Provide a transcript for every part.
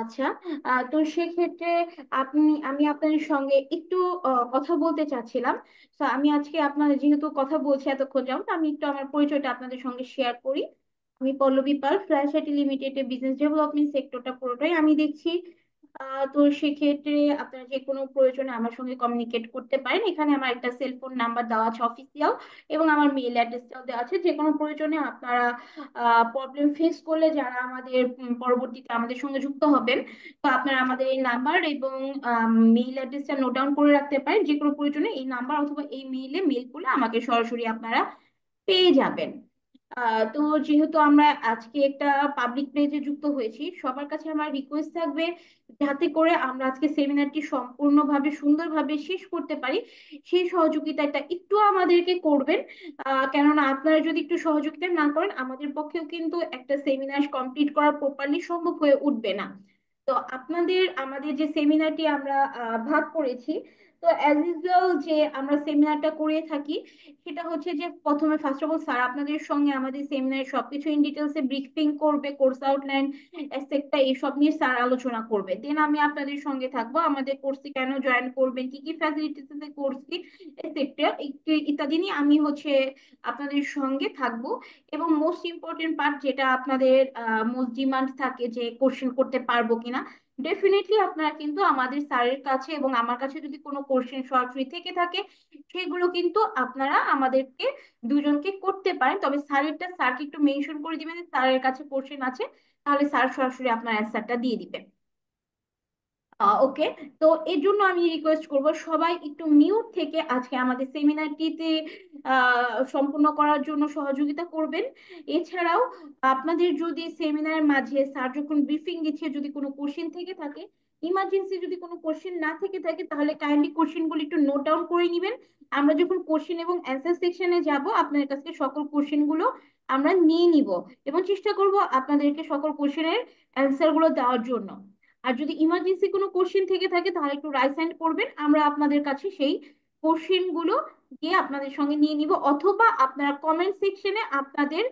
আচ্ছা। তো সেক্ষেত্রে আমি আপনাদের সঙ্গে একটু কথা বলতে চাচ্ছিলাম। তো আমি আজকে আপনাদের যেহেতু কথা বলছি এতক্ষণ যাবত, আমি একটু আমার পরিচয়টা আপনাদের সঙ্গে শেয়ার করি। আমি পল্লবী পাল, ফ্ল্যাশ আইটি লিমিটেডের বিজনেস ডেভেলপমেন্ট সেক্টরটা পুরোটাই আমি দেখছি। তো সেক্ষেত্রে আপনারা যে কোনো প্রয়োজনে আমার সঙ্গে কমিউনিকেট করতে পারেন। এখানে আমার একটা সেলফোন নাম্বার দেওয়া আছে অফিসিয়াল, এবং আমার মেইল অ্যাড্রেসটাও দেওয়া আছে। যে কোনো প্রয়োজনে আপনারা প্রবলেম ফেস করলে, যারা আমাদের পরবর্তীতে আমাদের সঙ্গে যুক্ত হবেন, তো আপনারা আমাদের এই নাম্বার এবং মেইল অ্যাড্রেসটা নোট ডাউন করে রাখতে পারেন। যে কোনো প্রয়োজনে এই নাম্বার অথবা এই মেইলে মেইল করলে আমাকে সরাসরি আপনারা পেয়ে যাবেন। তো যেহেতু আমরা আজকে একটা পাবলিক প্লেসে যুক্ত হয়েছি, সবার কাছে আমার রিকোয়েস্ট থাকবে যাতে করে আমরা আজকে সেমিনারটি সম্পূর্ণভাবে সুন্দরভাবে শেষ করতে পারি, সেই সহযোগিতাটা একটু আমাদেরকে করবেন। কেননা আপনারা যদি একটু সহযোগিতা না করেন, আমাদের পক্ষেও কিন্তু একটা সেমিনার কমপ্লিট করা প্রপারলি সম্ভব হয়ে উঠবে না। তো আমাদের যে সেমিনারটি আমরা ভাগ করেছি, তো অ্যাজ ইউজুয়াল যে আমরা সেমিনারটা করে থাকি, সেটা হচ্ছে যে প্রথমে ফার্স্ট অফ অল স্যার আপনাদের সঙ্গে আমাদের সেমিনারের সবকিছু ইন ডিটেলসে ব্রিফিং করবে, কোর্স আউটলাইন, এসেপ্টটা এইসব নিয়ে স্যার আলোচনা করবে। দেন আমি আপনাদের সঙ্গে থাকবো, আমাদের কোর্সে কেন জয়েন করবেন, কি কি ফ্যাসিলিটিস কোর্সটি, এসেপ্টা ইত্যাদি নিয়ে আমি হচ্ছে আপনাদের সঙ্গে থাকবো। এবং মোস্ট ইম্পর্টেন্ট পার্ট, যেটা আপনাদের মোস্ট ডিমান্ড থাকে যে কোশ্চেন করতে পারবো কিনা, ডেফিনেটলি আপনারা কিন্তু আমাদের স্যারের কাছে এবং আমার কাছে যদি কোনো কোশ্চেন সরাসরি থেকে থাকে, সেগুলো কিন্তু আপনারা আমাদেরকে দুজনকে করতে পারেন। তবে স্যারকে একটু মেনশন করে দিবেন যে স্যারের কাছে কোশ্চেন আছে, তাহলে স্যার সরাসরি আপনার অ্যান্সারটা দিয়ে দিবেন। ওকে। তো এর জন্য আমি রিকোয়েস্ট করব সবাই একটু মিউট থেকে আজকে আমাদের সেমিনারটিতে সম্পূর্ণ করার জন্য সহযোগিতা করবেন। এছাড়াও আপনাদের যদি সেমিনার মাঝে স্যার যখন ব্রিফিং দিচ্ছে যদি কোনো কোশ্চেন থেকে থাকে, ইমার্জেন্সি যদি কোনো কোশ্চেন না থেকে থাকে, তাহলে কাইন্ডলি কোশ্চেনগুলো একটু নোট ডাউন করে নেবেন। আমরা যখন কোশ্চেন এবং অ্যান্সার সেকশনে যাব, আপনাদের কাছে সকল কোশ্চেনগুলো আমরা নিয়ে নিব এবং চেষ্টা করব আপনাদেরকে সকল কোশ্চেনের অ্যান্সার গুলো দেওয়ার জন্য। আর যদি ইমার্জেন্সি কোনো কোশ্চেন থেকে থাকে, তাহলে একটু রাইট হ্যান্ড করবেন, আমরা আপনাদের কাছে সেই কোশ্চেন গুলো গিয়ে আপনাদের সঙ্গে নিয়ে নিব, অথবা আপনারা কমেন্ট সেকশনে আপনাদের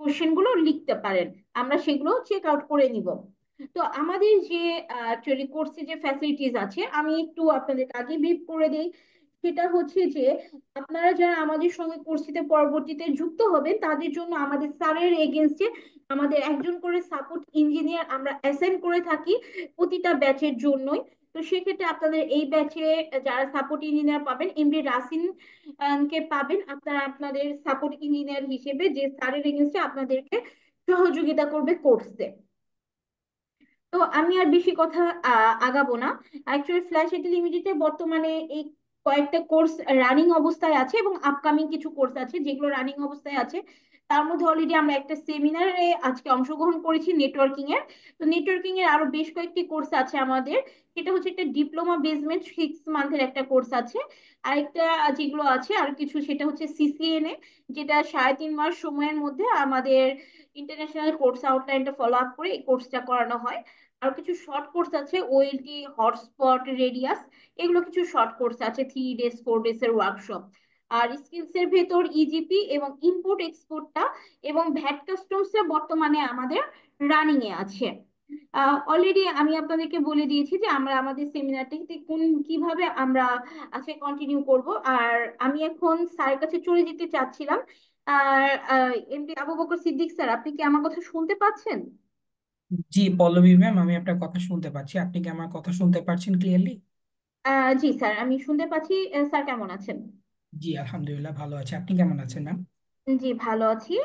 কোশ্চেন গুলো লিখতে পারেন, আমরা সেগুলো চেক আউট করে নিব। তো আমাদের যে অ্যাকচুয়ালি কোর্সে যে ফ্যাসিলিটিস আছে, আমি একটু আপনাদের আগে ব্রিফ করে দিই। সেটা হচ্ছে যে আপনারা যারা আমাদের সঙ্গে কোর্সটিতে পরবর্তীতে যুক্ত হবেন, তাদের জন্য আমাদের স্যারের এগেনস্টে আমাদের একজন করে সাপোর্ট ইঞ্জিনিয়ার আমরা অ্যাসাইন করে থাকি প্রতিটা ব্যাচের জন্যই। তো সেক্ষেত্রে আপনাদের এই ব্যাচে যারা সাপোর্ট ইঞ্জিনিয়ার পাবেন, এমডি রাসিন কে পাবেন আপনারা আপনাদের সাপোর্ট ইঞ্জিনিয়ার হিসেবে, যে স্যারের এগেনস্টে আপনাদেরকে সহযোগিতা করবে কোর্সে। তো আমি আর বেশি কথা আগাবো না। অ্যাকচুয়ালি ফ্ল্যাশ আইটি লিমিটেডে বর্তমানে এই কয়েকটা কোর্স রানিং অবস্থায় আছে এবং আপকামিং কিছু কোর্স আছে যেগুলো রানিং অবস্থায় আছে। তার মধ্যে অলরেডি আমরা একটা সেমিনারে আজকে অংশগ্রহণ করেছি নেটওয়ার্কিং এর। তো নেটওয়ার্কিং এর আরো বেশ কয়েকটি কোর্স আছে আমাদের। সেটা হচ্ছে একটা ডিপ্লোমা বেসমেন্ট 6 মান্থের একটা কোর্স আছে। আরেকটা যেগুলো আছে আর কিছু, সেটা হচ্ছে সিসিএনএ, যেটা 3.5 মাস সময়ের মধ্যে আমাদের ইন্টারন্যাশনাল কোর্স আউটলাইনটা ফলো আপ করে এই কোর্সটা করানো হয়। আর কিছু শর্ট কোর্স আছে, ওএলটি, হটস্পট, রেডিয়াস, এগুলো কিছু শর্ট কোর্স আছে, 3 ডেজ 4 ডেজ এর ওয়ার্কশপ। আর স্কিলস এর ভেতর ইজিপি এবং ইম্পোর্ট এক্সপোর্টটা এবং ভ্যাট কাস্টমসটা বর্তমানে আমাদের রানিং এ আছে। অলরেডি আমি আপনাদেরকে বলে দিয়েছি যে আমরা আমাদের সেমিনারটিতে কিভাবে আমরা আজকে কন্টিনিউ করব। আর আমি এখন স্যারের কাছে চলে যেতে চাচ্ছিলাম। আর এমডি আবু বকর সিদ্দিক স্যার, আপনি কি আমার কথা শুনতে পাচ্ছেন? জি পল্লবী ম্যাম, আমি আপনার কথা শুনতে পাচ্ছি। আপনি কি আমার কথা শুনতে পাচ্ছেন ক্লিয়ারলি? জি স্যার, আমি শুনতে পাচ্ছি। স্যার কেমন আছেন? জি আলহামদুলিল্লাহ ভালো আছে। আপনি কেমন আছেন ম্যাম? জি ভালো আছি।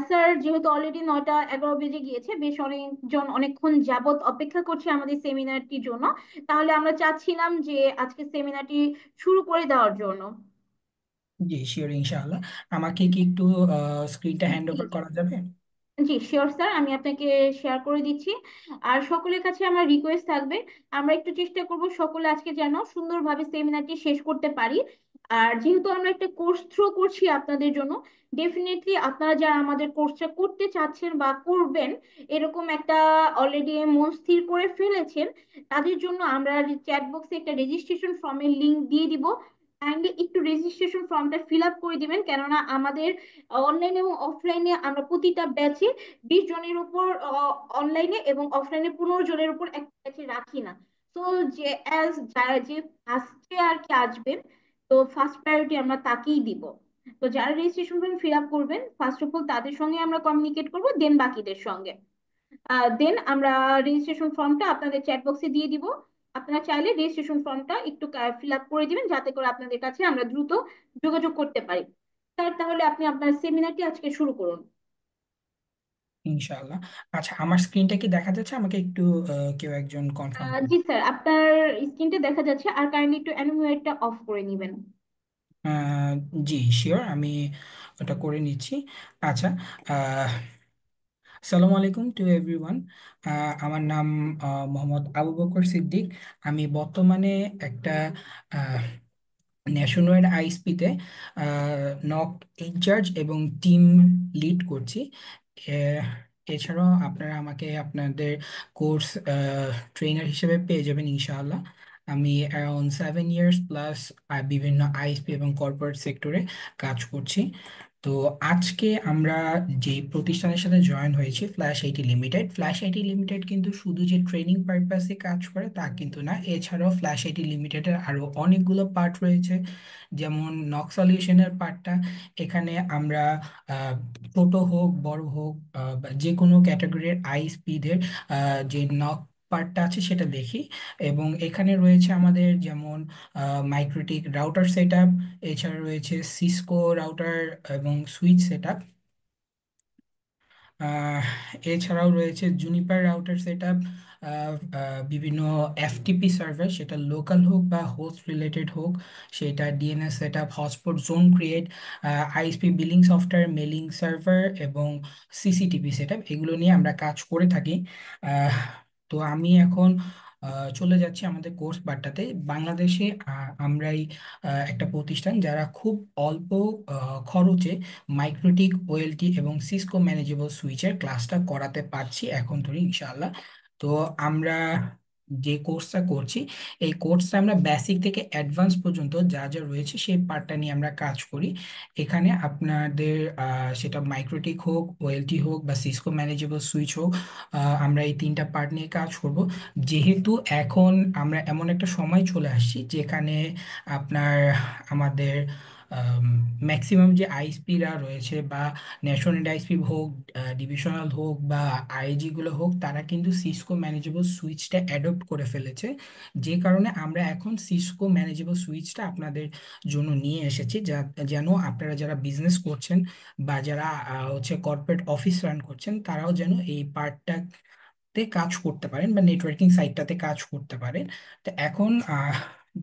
স্যার, যেহেতু অলরেডি 9টা 11 বেজে গিয়েছে, বেশ অনেকজন অনেকক্ষণ যাবত অপেক্ষা করছে আমাদের সেমিনারটির জন্য, তাহলে আমরা চাচ্ছিলাম যে আজকে সেমিনারটি শুরু করে দেওয়ার জন্য। জি শিওর ইনশাআল্লাহ। আমাকে কি একটু স্ক্রিনটা হ্যান্ড জি ওভার করা যাবে? জি শিওর স্যার, আমি আপনাকে শেয়ার করে দিচ্ছি। আর সকলের কাছে আমার রিকোয়েস্ট থাকবে, আমরা একটু চেষ্টা করব সকলে আজকে যেন সুন্দরভাবে সেমিনারটি শেষ করতে পারি। আর যেহেতু আমরা একটা কোর্স থ্রো করছি আপনাদের জন্য, ডেফিনেটলি আপনারা যারা আমাদের কোর্সটা করতে চাচ্ছেন বা করবেন, এরকম একটা অলরেডি মন স্থির করে ফেলেছেন, তাদের জন্য আমরা চ্যাট বক্সে একটা রেজিস্ট্রেশন ফর্মের লিংক দিয়ে দিব। কাইন্ডলি একটু রেজিস্ট্রেশন ফর্মটা ফিল আপ করে দিবেন, কেননা আমাদের অনলাইন এবং অফলাইনে আমরা প্রতিটা ব্যাচে 20 জনের উপর, অনলাইনে এবং অফলাইনে 15 জনের উপর একটা ব্যাচে রাখি না। তো যে অ্যাজ যারা যে ফার্স্টে আর কি আসবেন, তো ফার্স্ট প্রায়োরিটি আমরা তাকেই দিব। তো যারা রেজিস্ট্রেশন ফর্ম ফিল আপ করবেন ফার্স্ট অফ অল তাদের সঙ্গে আমরা কমিউনিকেট করবো, দেন বাকিদের সঙ্গে। দেন আমরা রেজিস্ট্রেশন ফর্মটা আপনাদের চ্যাট বক্সে দিয়ে দিব। আপনারা চাইলে রেজিস্ট্রেশন ফর্মটা একটু ফিল আপ করে দিবেন, যাতে করে আপনাদের কাছে আমরা দ্রুত যোগাযোগ করতে পারি। স্যার, তাহলে আপনি আপনার সেমিনারটি আজকে শুরু করুন। ইনশাআল্লাহ। আচ্ছা, আমার স্ক্রিনটা কি দেখা যাচ্ছে? আমাকে একটু কেউ একজন কনফার্ম করুন। জি স্যার, আপনার স্ক্রিনটা দেখা যাচ্ছে, আর কাইন্ডলি একটু অ্যানিমেটটা অফ করে নেবেন। আহ, জি, শিওর, আমি ওটা করে নিচ্ছি। আচ্ছা, আসসালামু আলাইকুম টু এভরিওয়ান। আমার নাম মোহাম্মদ আবু বকর সিদ্দিক। আমি বর্তমানে একটা ন্যাশনাল আইএসপিতে নক ইনচার্জ এবং টিম লিড করছি। এ- এছাড়াও আপনারা আমাকে আপনাদের কোর্স ট্রেনার হিসেবে পেয়ে যাবেন ইনশাআল্লাহ। আমি অ্যারাউন্ড 7 ইয়ার্স প্লাস বিভিন্ন আইএসপি এবং কর্পোরেট সেক্টরে কাজ করছি। তো আজকে আমরা যে প্রতিষ্ঠানের সাথে জয়েন হয়েছি, ফ্ল্যাশ আইটি লিমিটেড কিন্তু শুধু যে ট্রেনিং পারপাসে কাজ করে তা কিন্তু না। এছাড়াও ফ্ল্যাশ আইটি লিমিটেডের আরো অনেকগুলো পার্ট রয়েছে। যেমন নক সলিউশনের পার্টটা, এখানে আমরা আহ, ছোট হোক বড় হোক বা যে কোনো ক্যাটাগরির আইএসপিদের যে নক পার্টটা আছে সেটা দেখি। এবং এখানে রয়েছে আমাদের যেমন মাইক্রোটিক রাউটার সেট আপ, এছাড়া রয়েছে সিসকো রাউটার এবং সুইচ সেট আপ। আহ, এছাড়াও রয়েছে জুনিপার রাউটার সেট আপ, বিভিন্ন এফটিপি সার্ভার, সেটা লোকাল হোক বা হোস্ট রিলেটেড হোক, সেটা DNS set up, hotspot zone create, ISP billing software, mailing server এবং সিসিটিভি সেট আপ, এগুলো নিয়ে আমরা কাজ করে থাকি। আহ, তো আমি এখন চলে যাচ্ছি আমাদের কোর্স বাট্টাতে। বাংলাদেশে আমরাই একটা প্রতিষ্ঠান যারা খুব অল্প খরচে মাইক্রোটিক, ওএলটি এবং সিসকো ম্যানেজেবল সুইচের ক্লাসটা করাতে পারছি এখন ধরে ইনশাআল্লাহ। তো আমরা যে কোর্সটা করছি, এই কোর্সটা আমরা বেসিক থেকে অ্যাডভান্স পর্যন্ত যা যা রয়েছে সেই পার্টটা নিয়ে আমরা কাজ করি। এখানে আপনাদের সেটা মাইক্রোটিক হোক, ওএলটি হোক বা সিসকো ম্যানেজেবল সুইচ হোক, আমরা এই তিনটা পার্ট নিয়ে কাজ করব। যেহেতু এখন আমরা এমন একটা সময় চলে আসছি যেখানে আপনার আমাদের ম্যাক্সিমাম যে আইএসপিরা রয়েছে বা ন্যাশনাল আইএসপি হোক, ডিভিশনাল হোক বা আইজি গুলো হোক, তারা কিন্তু সিসকো ম্যানেজেবল সুইচটা অ্যাডপ্ট করে ফেলেছে। যে কারণে আমরা এখন সিসকো ম্যানেজেবল সুইচটা আপনাদের জন্য নিয়ে এসেছি, যেন আপনারা যারা বিজনেস করছেন বা যারা হচ্ছে কর্পোরেট অফিস রান করছেন, তারাও যেন এই পার্টটা তে কাজ করতে পারেন বা নেটওয়ার্কিং সাইটটাতে কাজ করতে পারেন। তো এখন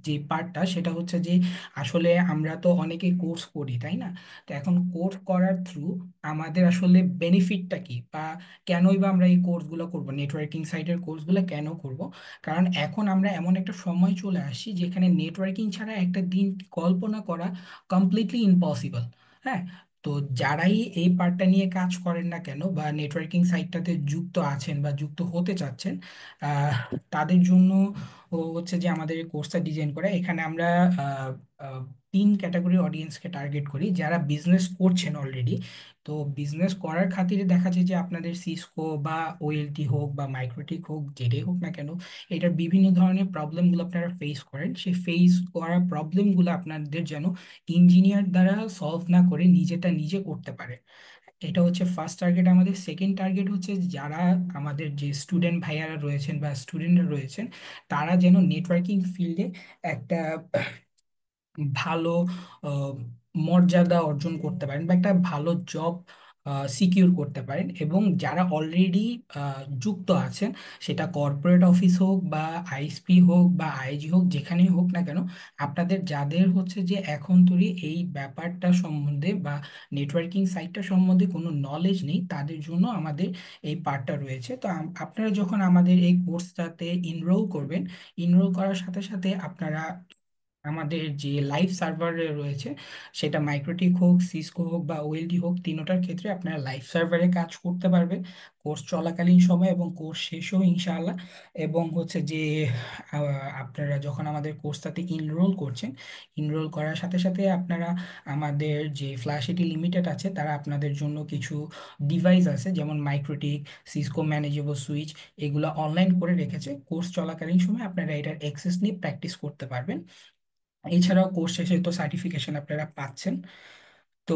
যে পার্টটা সেটা হচ্ছে যে আসলে আমরা তো অনেকেই কোর্স করি, তাই না? তো এখন কোর্স করার থ্রু আমাদের আসলে বেনিফিটটা কি, বা কেনই বা আমরা এই কোর্সগুলো করব, নেটওয়ার্কিং সাইটের কোর্সগুলো কেন করব? কারণ এখন আমরা এমন একটা সময় চলে আসছি যেখানে নেটওয়ার্কিং ছাড়া একটা দিন কল্পনা করা কমপ্লিটলি ইম্পসিবল। হ্যাঁ। তো যারাই এই পার্টটা নিয়ে কাজ করেন না কেন বা নেটওয়ার্কিং সাইটটাতে যুক্ত আছেন বা যুক্ত হতে চাচ্ছেন, আহ, তাদের জন্য হচ্ছে যে আমাদের এই কোর্সটা ডিজাইন করা। এখানে আমরা আহ, আহ, তিন ক্যাটাগরি অডিয়েন্সকে টার্গেট করি। যারা বিজনেস করছেন অলরেডি, তো বিজনেস করার খাতিরে দেখা যায় যে আপনাদের সিসকো বা ওএলটি হোক বা মাইক্রোটিক হোক, যেটাই হোক না কেন, এটার বিভিন্ন ধরনের প্রবলেমগুলো আপনারা ফেস করেন। সেই ফেস করা প্রবলেমগুলো আপনাদের যেন ইঞ্জিনিয়ার দ্বারা সলভ না করে নিজেটা নিজে করতে পারে। এটা হচ্ছে ফার্স্ট টার্গেট আমাদের। সেকেন্ড টার্গেট হচ্ছে যারা আমাদের যে স্টুডেন্ট ভাইয়ারা রয়েছেন বা স্টুডেন্টরা রয়েছেন, তারা যেন নেটওয়ার্কিং ফিল্ডে একটা ভালো আহ, মর্যাদা অর্জন করতে পারেন বা একটা ভালো জব সিকিউর করতে পারেন। এবং যারা অলরেডি যুক্ত আছেন, সেটা কর্পোরেট অফিস হোক বা আইএসপি হোক বা আইজি হোক, যেখানেই হোক না কেন, আপনাদের যাদের হচ্ছে যে এখন তৈরি এই ব্যাপারটা সম্বন্ধে বা নেটওয়ার্কিং সাইটটা সম্বন্ধে কোনো নলেজ নেই, তাদের জন্য আমাদের এই পার্টটা রয়েছে। তো আপনারা যখন আমাদের এই কোর্সটাতে ইনরোল করবেন, ইনরোল করার সাথে সাথে আপনারা আমাদের যে লাইভ সার্ভারে রয়েছে, সেটা মাইক্রোটিক হোক, সিসকো হোক বা ওএলডি হোক, তিনোটার ক্ষেত্রে আপনারা লাইভ সার্ভারে কাজ করতে পারবেন কোর্স চলাকালীন সময় এবং কোর্স শেষেও ইনশাআল্লাহ। এবং হচ্ছে যে আপনারা যখন আমাদের কোর্সটাতে ইনরোল করছেন, ইনরোল করার সাথে সাথে আপনারা আমাদের যে ফ্ল্যাশিটি লিমিটেড আছে, তারা আপনাদের জন্য কিছু ডিভাইস আছে যেমন মাইক্রোটিক, সিসকো ম্যানেজেবল সুইচ, এগুলো অনলাইন করে রেখেছে। কোর্স চলাকালীন সময় আপনারা এটার অ্যাক্সেস নিয়ে প্র্যাকটিস করতে পারবেন। এছাড়াও কোর্স শেষে তো সার্টিফিকেশন আপনারা পাচ্ছেন। তো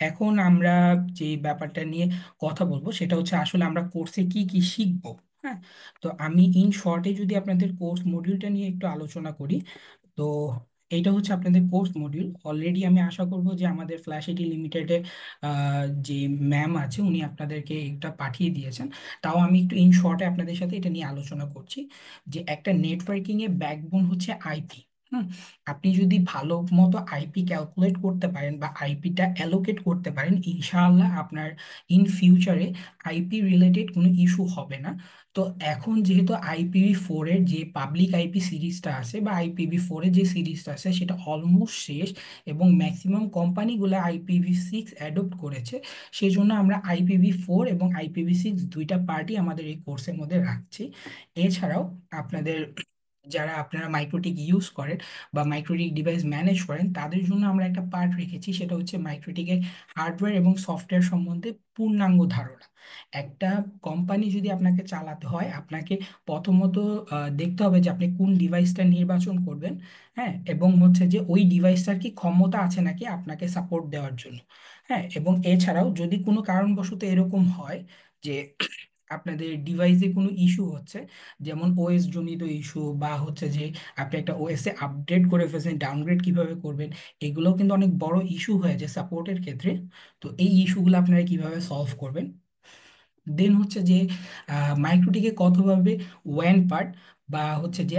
এখন আমরা যে ব্যাপারটা নিয়ে কথা বলবো সেটা হচ্ছে আসলে আমরা কোর্সে কি কি শিখবো। হ্যাঁ, তো আমি ইন শর্টে যদি আপনাদের কোর্স মডিউলটা নিয়ে একটু আলোচনা করি, তো এইটা হচ্ছে আপনাদের কোর্স মডিউল। অলরেডি আমি আশা করব যে আমাদের ফ্ল্যাশ আইটি লিমিটেডের যে ম্যাম আছে উনি আপনাদেরকে এটা পাঠিয়ে দিয়েছেন। তাও আমি একটু ইন শর্টে আপনাদের সাথে এটা নিয়ে আলোচনা করছি যে একটা নেটওয়ার্কিং এর ব্যাকবোন হচ্ছে আইপি। হুম, আপনি যদি ভালো মতো আইপি ক্যালকুলেট করতে পারেন বা আইপিটা অ্যালোকেট করতে পারেন, ইনশাআল্লাহ আপনার ইন ফিউচারে আইপি রিলেটেড কোনো ইস্যু হবে না। তো এখন যেহেতু IPv4 এর যে পাবলিক আইপি সিরিজটা আছে বা IPv4 এর যে সিরিজটা আছে সেটা অলমোস্ট শেষ, এবং ম্যাক্সিমাম কোম্পানিগুলো IPv6 অ্যাডপ্ট করেছে। সেই জন্য আমরা IPv4 এবং IPv6 দুইটা পার্টি আমাদের এই কোর্সের মধ্যে রাখছি। এছাড়াও আপনাদের যারা আপনারা মাইক্রোটিক ইউজ করেন বা মাইক্রোটিক ডিভাইস ম্যানেজ করেন, তাদের জন্য আমরা একটা পার্ট রেখেছি, সেটা হচ্ছে মাইক্রোটিকের হার্ডওয়্যার এবং সফটওয়্যার সম্বন্ধে পূর্ণাঙ্গ ধারণা। একটা কোম্পানি যদি আপনাকে চালাতে হয়, আপনাকে প্রথমত দেখতে হবে যে আপনি কোন ডিভাইসটা নির্বাচন করবেন। হ্যাঁ, এবং হচ্ছে যে ওই ডিভাইসটার কি ক্ষমতা আছে নাকি আপনাকে সাপোর্ট দেওয়ার জন্য। হ্যাঁ, এবং এছাড়াও যদি কোনো কারণবশত এরকম হয় যে আপনাদের ডিভাইসে কোনো ইস্যু হচ্ছে, যেমন ওএস জনিত ইস্যু বা হচ্ছে যে আপনি একটা ওএস এ আপডেট করে ফেলছেন, ডাউনগ্রেড কিভাবে করবেন, এগুলোও কিন্তু অনেক বড় ইস্যু হয়ে যায় সাপোর্টের ক্ষেত্রে। তো এই ইস্যুগুলো আপনারা কিভাবে সলভ করবেন। দেন হচ্ছে যে মাইক্রোটিকে কতভাবে ওয়্যান পার্ট বা হচ্ছে যে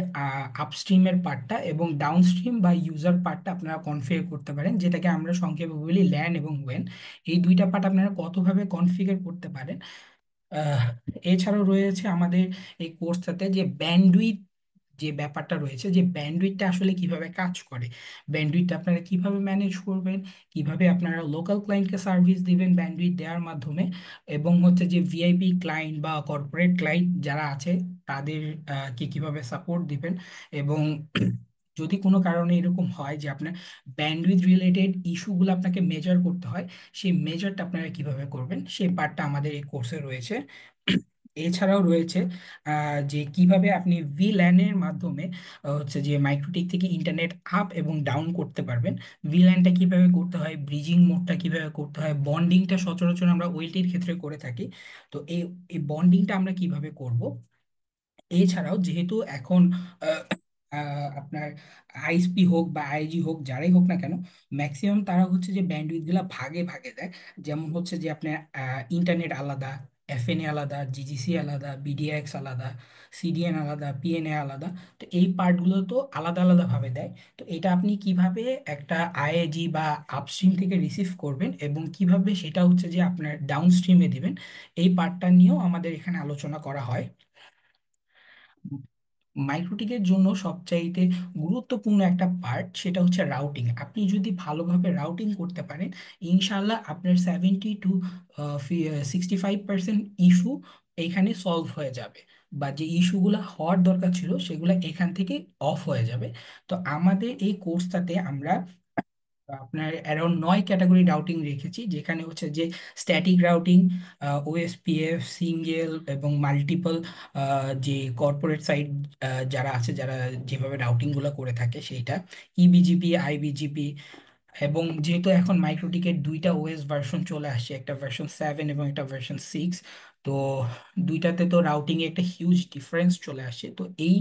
আপস্ট্রিমের পার্টটা এবং ডাউনস্ট্রিম বা ইউজার পার্টটা আপনারা কনফিগার করতে পারেন, যেটাকে আমরা সংক্ষেপে বলি ল্যান এবং ওয়্যান। এই দুইটা পার্ট আপনারা কতভাবে কনফিগার করতে পারেন। আহ, এছাড়াও রয়েছে আমাদের এই কোর্সটাতে যে ব্যান্ডউইথ যে ব্যাপারটা রয়েছে, যে ব্যান্ডউইথটা আসলে কিভাবে কাজ করে, ব্যান্ডউইথটা আপনারা কিভাবে ম্যানেজ করবেন, কিভাবে আপনারা লোকাল ক্লায়েন্টকে সার্ভিস দিবেন ব্যান্ডউইথ দেওয়ার মাধ্যমে, এবং হচ্ছে যে ভিআইপি ক্লায়েন্ট বা কর্পোরেট ক্লায়েন্ট যারা আছে তাদের কে কিভাবে সাপোর্ট দিবেন। এবং যদি কোনো কারণে এরকম হয় যে আপনার ব্যান্ডউইথ রিলেটেড ইস্যুগুলো আপনাকে মেজার করতে হয়, সেই মেজারটা আপনারা কিভাবে করবেন, সেই পার্টটা আমাদের এই কোর্সে রয়েছে। এছাড়াও রয়েছে যে কিভাবে আপনি ভিল্যানের মাধ্যমে হচ্ছে যে মাইক্রোটিক থেকে ইন্টারনেট আপ এবং ডাউন করতে পারবেন। ভিল্যানটা কিভাবে করতে হয়, ব্রিজিং মোডটা কিভাবে করতে হয়, বন্ডিংটা সচরাচর আমরা ওয়েলটির ক্ষেত্রে করে থাকি। তো এই এই বন্ডিংটা আমরা কিভাবে করব। এছাড়াও যেহেতু এখন আহ, আপনার আইএসপি হোক বা আইজি হোক যারাই হোক না কেন, ম্যাক্সিমাম তারা হচ্ছে যে ব্যান্ডউইথ গুলা ভাগে ভাগে দেয়। যেমন হচ্ছে যে আপনার ইন্টারনেট আলাদা, এফএনএ আলাদা, জিজিসি আলাদা, বিডিএক্স আলাদা, সিডিএন আলাদা, পিএনএ আলাদা। তো এই পার্টগুলো তো আলাদা আলাদা ভাবে দেয়। তো এটা আপনি কিভাবে একটা আইএজি বা আপস্ট্রিম থেকে রিসিভ করবেন এবং কিভাবে সেটা হচ্ছে যে আপনার ডাউনস্ট্রিমে দিবেন, এই পার্টটা নিয়েও আমাদের এখানে আলোচনা করা হয়। মাইক্রোটিকের জন্য সবচাইতে গুরুত্বপূর্ণ একটা পার্ট সেটা হচ্ছে রাউটিং। আপনি যদি ভালোভাবে রাউটিং করতে পারেন, ইনশাল্লাহ আপনার 70 to 65% ইস্যু এখানে সলভ হয়ে যাবে, বা যে ইস্যুগুলো হওয়ার দরকার ছিল সেগুলো এখান থেকে অফ হয়ে যাবে। তো আমাদের এই কোর্সটাতে আমরা আপনার অ্যারাউন্ড 9 ক্যাটাগরি রাউটিং রেখেছি, যেখানে হচ্ছে যে স্ট্যাটিক রাউটিং, ওএসপিএফ, সিঙ্গেল এবং মাল্টিপল, যে কর্পোরেট সাইট যারা আছে, যারা যেভাবে রাউটিংগুলো করে থাকে সেইটা, ইবিজিপি, আইবিজিপি। এবং যেহেতু এখন মাইক্রোটিকের দুইটা ওএস ভার্সন চলে আসছে, একটা ভার্সন 7 এবং একটা ভার্সন 6, তো দুইটাতে তো রাউটিং এ একটা হিউজ ডিফারেন্স চলে আসছে। তো এই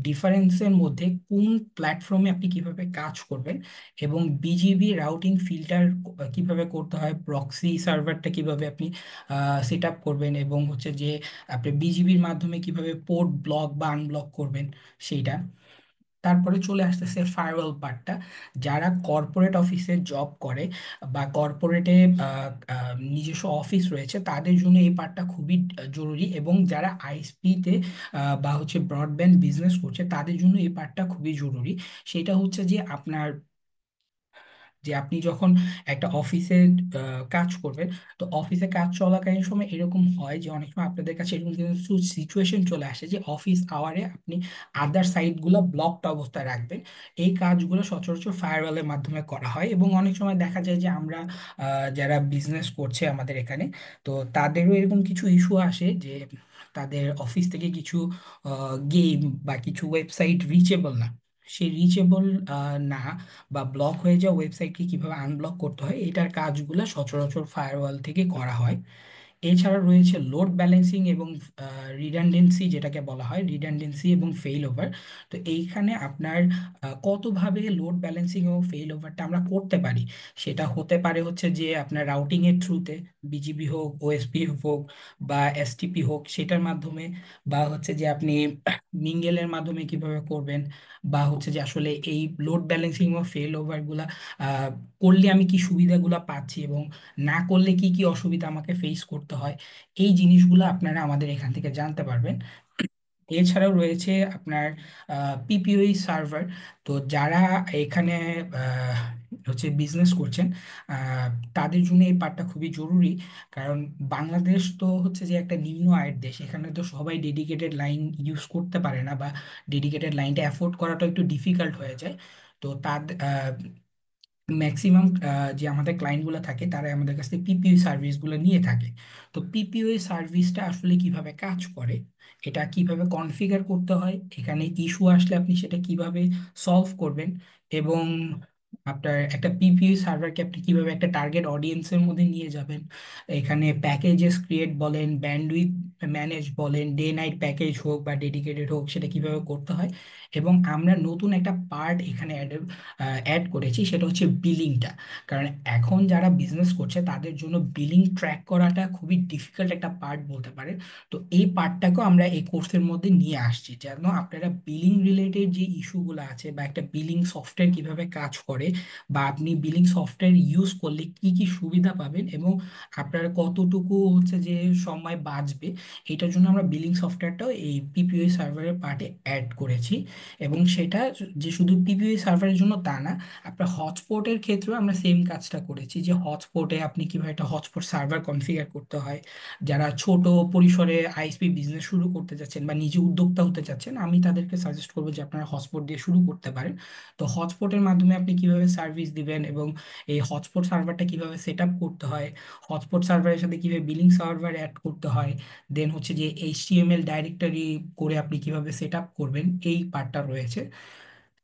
ডিফারেন্সের মধ্যে কোন প্ল্যাটফর্মে আপনি কিভাবে কাজ করবেন এবং বিজিবি রাউটিং ফিল্টার কিভাবে করতে হয়, প্রক্সি সার্ভারটা কিভাবে আপনি সেট আপ করবেন, এবং হচ্ছে যে আপনি বিজিবির মাধ্যমে কিভাবে পোর্ট ব্লক বা আনব্লক করবেন সেইটা। তারপরে চলে আসতেছে ফায়ারওয়াল পার্টটা। যারা কর্পোরেট অফিসে জব করে বা কর্পোরেটে নিজস্ব অফিস রয়েছে, তাদের জন্য এই পার্টটা খুবই জরুরি। এবং যারা আইএসপিতে বা হচ্ছে ব্রডব্যান্ড বিজনেস করছে, তাদের জন্য এই পার্টটা খুবই জরুরি। সেটা হচ্ছে যে আপনার, যে আপনি যখন একটা অফিসে কাজ করবেন, তো অফিসে কাজ চলাকালীন সময় এরকম হয় যে অনেক সময় আপনাদের কাছে এরকম কিছু সিচুয়েশন চলে আসে যে অফিস আওয়ারে আপনি আদার সাইটগুলো ব্লকড অবস্থায় রাখবেন। এই কাজগুলো সচরাচর ফায়ারওয়ালের মাধ্যমে করা হয়। এবং অনেক সময় দেখা যায় যে আমরা যারা বিজনেস করছে আমাদের এখানে, তো তাদেরও এরকম কিছু ইস্যু আসে যে তাদের অফিস থেকে কিছু গেম বা কিছু ওয়েবসাইট রিচেবল না। সেই রিচেবল না বা ব্লক হয়ে যাওয়া ওয়েবসাইটকে কিভাবে আনব্লক করতে হয়, এটার কাজগুলো সচরাচর ফায়ারওয়াল থেকে করা হয়। এছাড়া রয়েছে লোড ব্যালেন্সিং এবং রিডান্ডেন্সি, যেটাকে বলা হয় রিডান্ডেন্সি এবং ফেইল ওভার। তো এইখানে আপনার কতভাবে লোড ব্যালেন্সিং এবং ফেইল ওভারটা আমরা করতে পারি, সেটা হতে পারে হচ্ছে যে আপনার রাউটিং এর থ্রুতে, বিজিবি হোক, ওএসপি হোক বা এসটিপি হোক, সেটার মাধ্যমে, বা হচ্ছে যে আপনি মিঙ্গেলের মাধ্যমে কিভাবে করবেন, বা হচ্ছে যে আসলে এই লোড ব্যালেন্সিং এবং ফেল ওভার গুলা আহ, করলে আমি কি সুবিধাগুলো পাচ্ছি, এবং না করলে কি কি অসুবিধা আমাকে ফেস করতে হয়, এই জিনিসগুলো আপনারা আমাদের এখান থেকে জানতে পারবেন। এছাড়াও রয়েছে আপনার পিপিওই সার্ভার। তো যারা এখানে আহ, হচ্ছে বিজনেস করছেন, আহ, তাদের জন্য এই পার্টটা খুবই জরুরি। কারণ বাংলাদেশ তো হচ্ছে যে একটা নিম্ন আয়ের দেশ, এখানে তো সবাই ডেডিকেটেড লাইন ইউজ করতে পারে না, বা ডেডিকেটেড লাইনটা অ্যাফোর্ড করাটা একটু ডিফিকাল্ট হয়ে যায়। তো তাদের ম্যাক্সিমাম যে আমাদের ক্লায়েন্টগুলো থাকে, তারা আমাদের কাছ থেকে পিপিও সার্ভিসগুলো নিয়ে থাকে। তো পিপিও সার্ভিসটা আসলে কিভাবে কাজ করে, এটা কিভাবে কনফিগার করতে হয়, এখানে ইস্যু আসলে আপনি সেটা কিভাবে সলভ করবেন, এবং আপনার একটা পিপিও সার্ভারকে আপনি কিভাবে একটা টার্গেট অডিয়েন্সের মধ্যে নিয়ে যাবেন, এখানে প্যাকেজেস ক্রিয়েট বলেন, ব্যান্ডউইথ ম্যানেজ বলেন, ডে নাইট প্যাকেজ হোক বা ডেডিকেটেড হোক, সেটা কিভাবে করতে হয়। এবং আমরা নতুন একটা পার্ট এখানে অ্যাড করেছি, সেটা হচ্ছে বিলিংটা। কারণ এখন যারা বিজনেস করছে তাদের জন্য বিলিং ট্র্যাক করাটা খুবই ডিফিকাল্ট একটা পার্ট বলতে পারে। তো এই পার্টটাকেও আমরা এই কোর্সের মধ্যে নিয়ে আসছি, যেন আপনারা বিলিং রিলেটেড যে ইস্যুগুলো আছে, বা একটা বিলিং সফটওয়্যার কিভাবে কাজ করে, বা আপনি বিলিং সফটওয়্যার ইউজ করলে কি কি সুবিধা পাবেন, এবং আপনার কতটুকু হচ্ছে যে সময় বাঁচবে, এটার জন্য আমরা বিলিং সফটওয়্যারটাও এই পিপিও সার্ভারের পার্টে অ্যাড করেছি। এবং সেটা যে শুধু পিপিও সার্ভারের জন্য তা না, আপনার হটস্পটের ক্ষেত্রেও আমরা সেম কাজটা করেছি, যে হটস্পটে আপনি কিভাবে একটা হটস্পট সার্ভার কনফিগার করতে হয়। যারা ছোট পরিসরে আইএসপি বিজনেস শুরু করতে যাচ্ছেন বা নিজে উদ্যোক্তা হতে চাচ্ছেন, আমি তাদেরকে সাজেস্ট করবো যে আপনারা হটস্পট দিয়ে শুরু করতে পারেন। তো হটস্পটের মাধ্যমে আপনি কিভাবে সার্ভিস দিবেন, এবং এই হটস্পট সার্ভারটা কিভাবে সেট আপ করতে হয়, হটস্পট সার্ভারের সাথে কিভাবে বিলিং সার্ভার অ্যাড করতে হয়, দেন হচ্ছে যে এইচটিএমএল ডাইরেক্টরি করে আপনি কিভাবে সেট আপ করবেন, এই পার্টটা রয়েছে।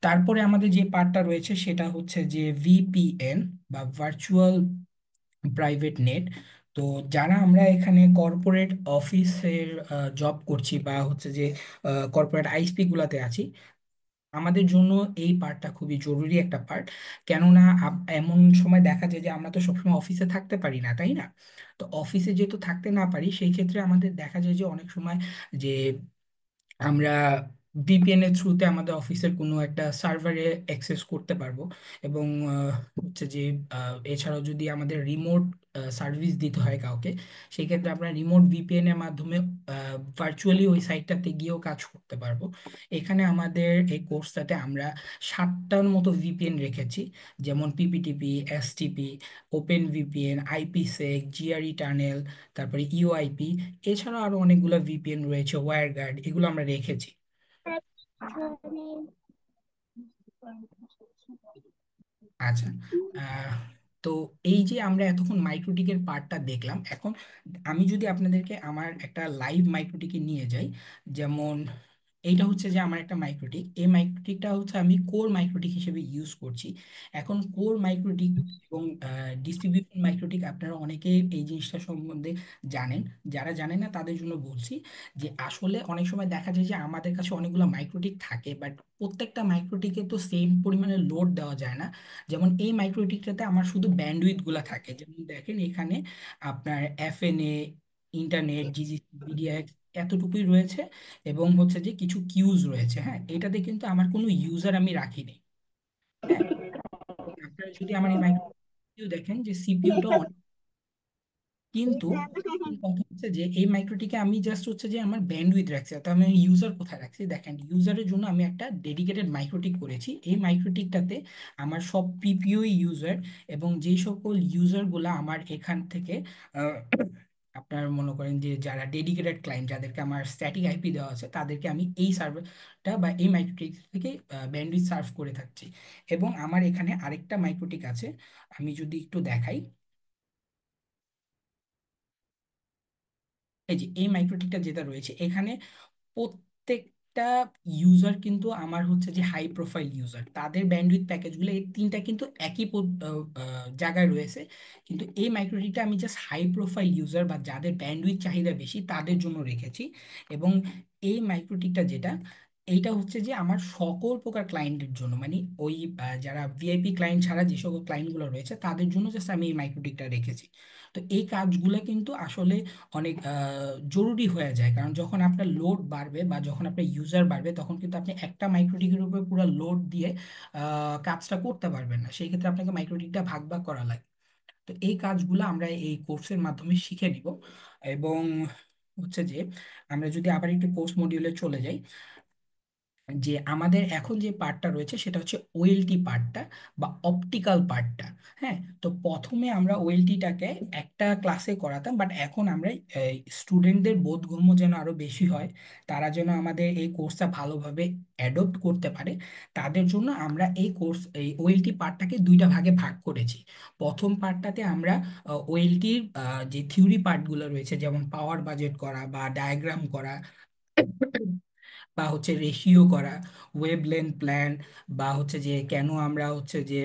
তারপরে আমাদের যে পার্টটা রয়েছে সেটা হচ্ছে যে ভিপিএন বা ভার্চুয়াল প্রাইভেট নেট। তো যারা আমরা এখানে কর্পোরেট অফিসের জব করছি, বা হচ্ছে যে কর্পোরেট আইএসপি গুলাতে আছি, আমাদের জন্য এই পার্টটা খুবই জরুরি একটা পার্ট। কেননা এমন সময় দেখা যায় যে আমরা তো সবসময় অফিসে থাকতে পারি না, তাই না? তো অফিসে যেহেতু থাকতে না পারি, সেই ক্ষেত্রে আমাদের দেখা যায় যে অনেক সময় যে আমরা ভিপিএন এর থ্রুতে আমাদের অফিসের কোনো একটা সার্ভারে অ্যাক্সেস করতে পারবো। এবং হচ্ছে যে এছাড়াও যদি আমাদের রিমোট সার্ভিস দিতে হয় কাউকে, সেই ক্ষেত্রে আমরা রিমোট ভিপিএন এর মাধ্যমে ভার্চুয়ালি ওই সাইটটাতে গিয়েও কাজ করতে পারবো। এখানে আমাদের এই কোর্সটাতে আমরা 7টার মতো ভিপিএন রেখেছি, যেমন PPTP, STP, open VPN, IPsec, GRE tunnel, তারপরে ইউআইপি। এছাড়াও আরো অনেকগুলো ভিপিএন রয়েছে, ওয়্যার গার্ড, এগুলো আমরা রেখেছি। আচ্ছা। আহ, তো এই যে আমরা এতক্ষণ মাইক্রোটিকের পার্টটা দেখলাম, এখন আমি যদি আপনাদেরকে আমার একটা লাইভ মাইক্রোটিকে নিয়ে যাই, যেমন এইটা হচ্ছে যে আমার একটা মাইক্রোটিক, এই মাইক্রোটিকটা হচ্ছে আমি কোর মাইক্রোটিক হিসেবে ইউজ করছি। এখন কোর মাইক্রোটিক এবং ডিস্ট্রিবিউশন মাইক্রোটিক আপনারা অনেকেই এই জিনিসটা সম্বন্ধে জানেন। যারা জানেন না তাদের জন্য বলছি, যে আসলে অনেক সময় দেখা যায় যে আমাদের কাছে অনেকগুলো মাইক্রোটিক থাকে, বাট প্রত্যেকটা মাইক্রোটিকে তো সেম পরিমাণে লোড দেওয়া যায় না। যেমন এই মাইক্রোটিকটাতে আমার শুধু ব্যান্ডউইথ গুলা থাকে, যেমন দেখেন এখানে আপনার এফএনএ, ইন্টারনেট, জিজিসি, বিডিএক্স, এতটুকুই রয়েছে। এবং হচ্ছে যে কিছু কিউজ রয়েছে। হ্যাঁ, এটাতে কিন্তু আমার কোনো ইউজার আমি রাখিনি। হ্যাঁ, এবং আপনারা যদি আমার এই মাইক্রো দেখেন যে সিপিইউটা, কিন্তু কথা হচ্ছে যে এই মাইক্রোটিকে আমি জাস্ট হচ্ছে যে আমার ব্যান্ডউইথ রাখছি, তো আমি ইউজার কোথায় রাখছি দেখেন, ইউজারের জন্য আমি একটা ডেডিকেটেড মাইক্রোটিক করেছি। এই মাইক্রোটিকটাতে আমার সব পিপিইউ ইউজার, এবং যেই সকল ইউজারগুলো আমার এখান থেকে আহ, আপনার মনে করেন যে যারা ডেডিকেটেড ক্লায়েন্ট, যাদেরকে আমার স্ট্যাটিক আইপি দেওয়া আছে, তাদেরকে আমি এই সার্ভারটা বা এই মাইক্রোটিক থেকে ব্যান্ডউইথ সার্ভ করে থাকছি। এবং আমার এখানে আরেকটা মাইক্রোটিক আছে, আমি যদি একটু দেখাই, এই যে এই মাইক্রোটিকটা যেটা রয়েছে এখানে, প্রত্যেকটা ইউজার কিন্তু আমার হচ্ছে যে হাই প্রোফাইল ইউজার, তাদের ব্যান্ডউইথ প্যাকেজগুলো এই তিনটা কিন্তু একই জায়গায় রয়েছে। কিন্তু এই মাইক্রোটিটা আমি জাস্ট হাই প্রোফাইল ইউজার বা যাদের ব্যান্ডউইথ চাহিদা বেশি তাদের জন্য রেখেছি। এবং এই মাইক্রোটিকটা যেটা, এইটা হচ্ছে যে আমার সকল প্রকার ক্লায়েন্টের জন্য, মানে ওই যারা ভিআইপি ক্লায়েন্ট ছাড়া যে সকল ক্লায়েন্টগুলো রয়েছে তাদের জন্য জাস্ট আমি এই মাইক্রোটিকটা রেখেছি। তো এই কাজগুলো কিন্তু আসলে অনেক জরুরি হয়ে যায়, কারণ যখন আপনার লোড বাড়বে বা যখন আপনার ইউজার বাড়বে তখন কিন্তু আপনি একটা মাইক্রোটিকের উপরে পুরো লোড দিয়ে কাজটা করতে পারবেন না, সেই ক্ষেত্রে আপনাকে মাইক্রোটিকটা ভাগ ভাগ করা লাগে। তো এই কাজগুলো আমরা এই কোর্সের মাধ্যমে শিখে নিব। এবং হচ্ছে যে আমরা যদি আবার একটু কোর্স মডিউলে চলে যাই, যে আমাদের এখন যে পার্টটা রয়েছে সেটা হচ্ছে ওএলটি পার্টটা বা অপটিক্যাল পার্টটা। হ্যাঁ, তো প্রথমে আমরা ওএলটিটাকে একটা ক্লাসে করাতাম, বাট এখন আমরা স্টুডেন্টদের বোধগম্য যেন আরো বেশি হয়, তারা যেন আমাদের এই কোর্সটা ভালোভাবে অ্যাডপ্ট করতে পারে, তাদের জন্য আমরা এই ওএলটি পার্টটাকে দুইটা ভাগে ভাগ করেছি। প্রথম পার্টটাতে আমরা ওএলটির যে থিওরি পার্টগুলো রয়েছে, যেমন পাওয়ার বাজেট করা বা ডায়াগ্রাম করা, বা হচ্ছে রেশিও করা, ওয়েভ লেন্থ প্ল্যান, বা হচ্ছে যে কেন আমরা হচ্ছে যে